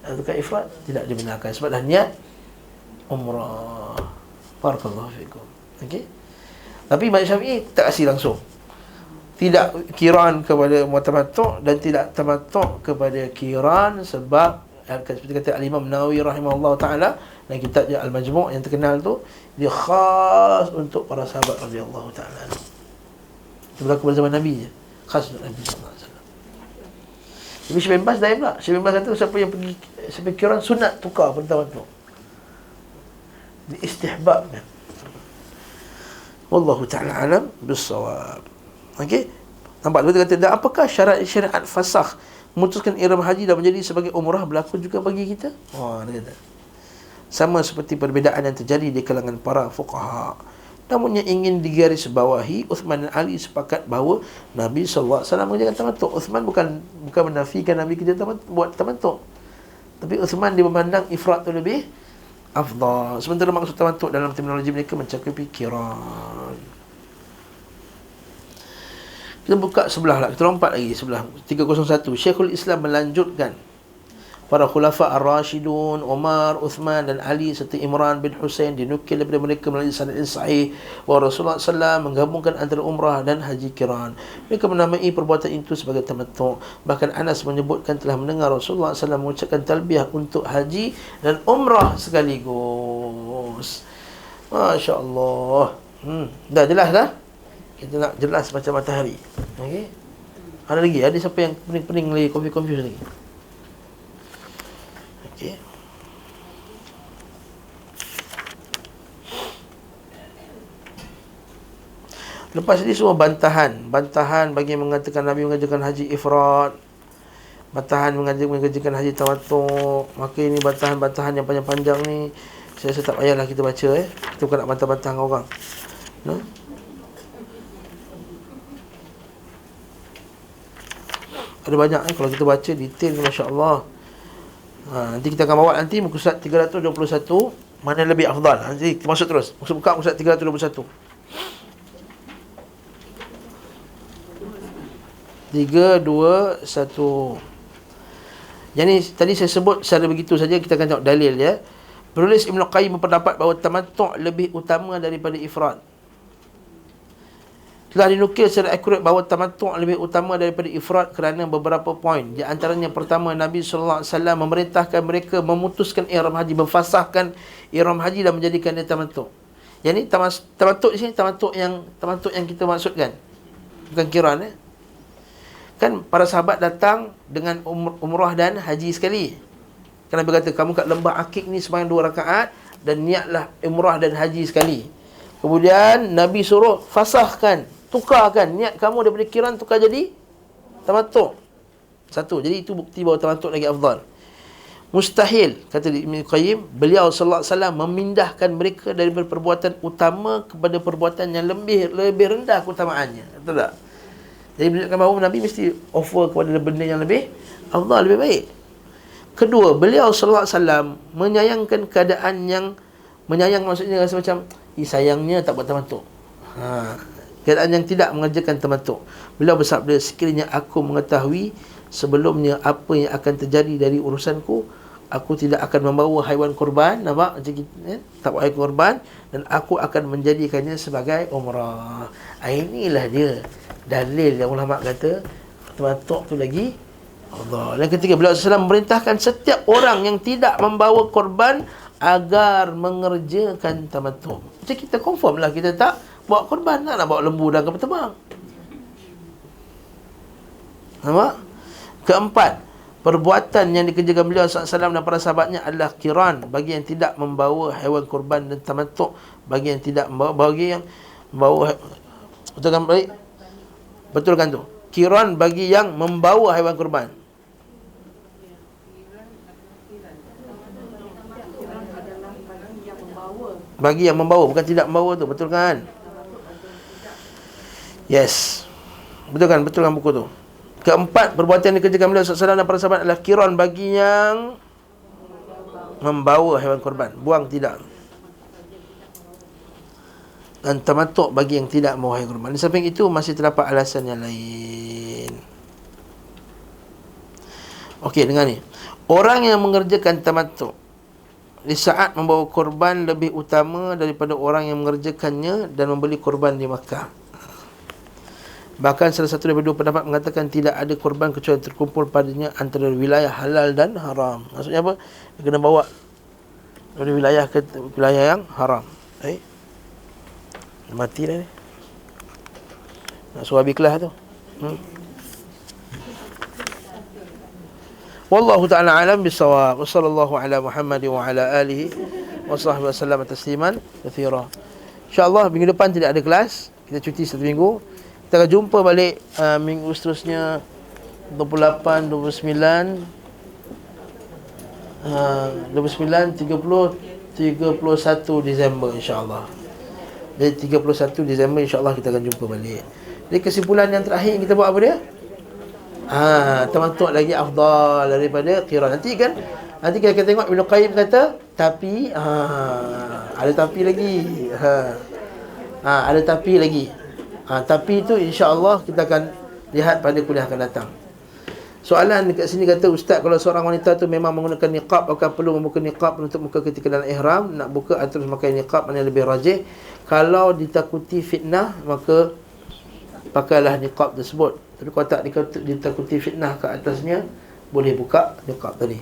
Atau ke ifrad tidak dibenarkan sebab dah niat umrah. Barakallahu fikum. Okey. Tapi mazhab Syafi'i tak kasih langsung. Tidak kiran kepada tamattu' dan tidak tamattu' kepada kiran sebab seperti kata Al-Imam Nawawi rahimahullah taala dalam kitabnya Al-Majmu' yang terkenal tu, dia khas untuk para sahabat radhiyallahu taala. Itu berlaku pada zaman Nabi je. Khas untuk Nabi sallallahu alaihi wasallam. Tapi Syekh bin Baz dah pula. Syekh bin Baz kata siapa yang pergi sampai kiran sunat tukar pada tamattu'. Diistihbabkan. Wallahu ta'ala alam bis-shawab. Okey. Nampak betul kata, dan apakah syarat syariat fasakh memutuskan ihram haji dan menjadi sebagai umrah berlaku juga bagi kita? Dia kata. Sama seperti perbezaan yang terjadi di kalangan para fuqaha. Namun yang ingin digarisbawahi, Uthman dan Ali sepakat bahawa Nabi SAW mengerjakan tamattu'. Uthman bukan menafikan Nabi kita buat tamattu'. Tapi Uthman dia memandang ifrat tu lebih afdal. Sementara maksud tamattu' dalam terminologi mereka mencakupi kiran. Kita buka sebelah lah. Kita lompat lagi sebelah 301. Syekhul Islam melanjutkan para khulafa ar-Rashidun, Umar, Uthman dan Ali serta Imran bin Husain dinukil daripada mereka melalui sanad yang sahih bahawa Rasulullah SAW menggabungkan antara umrah dan haji kiran. Mereka menamai perbuatan itu sebagai tamattu'. Bahkan Anas menyebutkan telah mendengar Rasulullah SAW mengucapkan talbiyah untuk haji dan umrah sekaligus. Masya Allah. Dah jelas dah? Kita nak jelas macam matahari. Okey. Ada lagi? Ada siapa yang pening-pening lagi, confuse lagi? Okey. Lepas ini semua bantahan bagi yang mengatakan Nabi mengerjakan haji ifrad, bantahan mengerjakan haji tamattu'. Maka ini bantahan yang panjang-panjang ni saya rasa tak payahlah kita baca. Kita bukan nak bantah-bantah orang. No? Ada banyak kalau kita baca detail, masya-Allah. Nanti kita akan bawa nanti muka surat 321 mana lebih afdal. Nanti kita masuk terus. Buka muka surat 321. 321. Yang ni tadi saya sebut secara begitu saja, kita akan tengok dalil ya. Penulis Ibn Qayyim berpendapat bahawa tamattu' lebih utama daripada ifrad. Telah dinukil secara akurat bahawa tamattu' lebih utama daripada ifrad kerana beberapa poin. Di antaranya pertama, Nabi SAW memerintahkan mereka memutuskan ihram haji, memfasahkan ihram haji dan menjadikan dia tamattu'. Yang ni tamattu' di sini tamattu' yang kita maksudkan. Bukan kiran Kan para sahabat datang dengan umrah dan haji sekali. Kan Nabi kata, kamu kat lembah Akik ni sembahyang 2 rakaat dan niatlah umrah dan haji sekali. Kemudian Nabi suruh fasahkan, tukarkan niat kamu daripada kiran tukar jadi tamattu'. Satu. Jadi itu bukti bahawa tamattu' lagi afdal. Mustahil, kata Ibn Qayyim, beliau sallallahu alaihi wasallam memindahkan mereka daripada perbuatan utama kepada perbuatan yang lebih rendah keutamaannya. Betul tak? Jadi menunjukkan bahawa Nabi mesti offer kepada benda yang lebih afdal, lebih baik. Kedua, beliau sallallahu alaihi wasallam menyayangkan keadaan yang menyayang, maksudnya rasa macam sayangnya tak buat tamattu'. Keadaan yang tidak mengerjakan tamattu'. Beliau bersabda, sekiranya aku mengetahui sebelumnya apa yang akan terjadi dari urusanku, aku tidak akan membawa haiwan korban. Nampak macam kita, tak bawa haiwan korban, dan aku akan menjadikannya sebagai umrah. Inilah dia dalil yang ulama kata tamattu' tu lagi Allah. Dan ketiga, beliau SAW memerintahkan setiap orang yang tidak membawa korban agar mengerjakan tamattu'. Macam kita confirm lah kita tak bawa korban, nak bawa lembu dan kapal terbang. Nampak? Keempat, perbuatan yang dikerjakan beliau SAW dan para sahabatnya adalah kiran bagi yang tidak membawa haiwan korban, dan tamattu' bagi yang tidak membawa, bagi yang membawa. Betulkan baik? Betulkan tu. Kiran bagi yang membawa haiwan korban. Bagi yang membawa, bukan tidak membawa tu. Betul kan? Yes. Betul kan buku tu. Keempat, perbuatan yang dikerjakan beliau SAW dan para sahabat adalah qiran bagi yang membawa haiwan korban, buang tidak. Dan tamattu' bagi yang tidak membawa haiwan korban. Di samping itu masih terdapat alasan yang lain. Okey, dengar ni. Orang yang mengerjakan tamattu' di saat membawa korban lebih utama daripada orang yang mengerjakannya dan membeli korban di Makkah. Bahkan salah satu daripada dua pendapat mengatakan tidak ada korban kecuali terkumpul padanya antara wilayah halal dan haram. Maksudnya apa? Dia kena bawa dari wilayah ke wilayah yang haram. Mati dah ni. Nak suruh habis kelas tu. Wallahu ta'ala alam bisawab. Wa sallallahu ala Muhammad wa ala alihi wa sahbihi wa sallam tasliman katsira. InsyaAllah minggu depan tidak ada kelas. Kita cuti 1 minggu. Kita akan jumpa balik minggu seterusnya 28, 29 29, 30, 31 Disember insyaAllah. Jadi 31 Disember insyaAllah kita akan jumpa balik. Jadi kesimpulan yang terakhir kita buat apa dia? Tamattu' lagi afdal daripada qiran. Nanti kita akan tengok Ibn Qayyim kata tapi ada tapi lagi. Ada tapi lagi. Tapi itu insya-Allah kita akan lihat pada kuliah akan datang. Soalan dekat sini kata, ustaz, kalau seorang wanita tu memang menggunakan niqab, apakah perlu membuka niqab menutup muka ketika dalam ihram? Nak buka atau terus pakai niqab, mana yang lebih rajih? Kalau ditakuti fitnah, maka pakailah niqab tersebut. Tapi kalau tak ditakuti fitnah ke atasnya, boleh buka niqab tadi.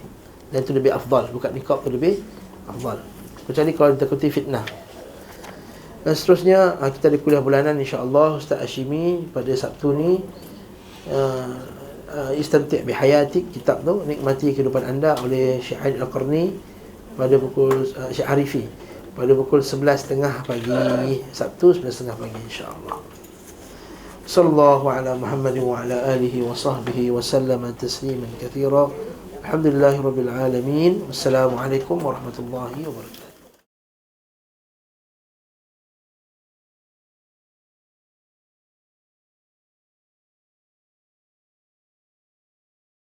Dan itu lebih afdal. Buka niqab tu lebih afdal. Kecuali kalau ditakuti fitnah. Dan seterusnya kita ada kuliah bulanan insya-Allah Ustaz Hashimi pada Sabtu ni, Istamti' bihayatik, kitab tu, nikmati kehidupan anda, oleh Syekh Aid Al-Qarni pada pukul Syekh Arifi pada pukul 11.30 pagi Sabtu 11.30 pagi insya-Allah. Sallallahu ala Muhammad wa ala alihi wa sahbihi wa sallama tasliman katsira. Alhamdulillahirabbil alamin. Wassalamualaikum warahmatullahi wabarakatuh.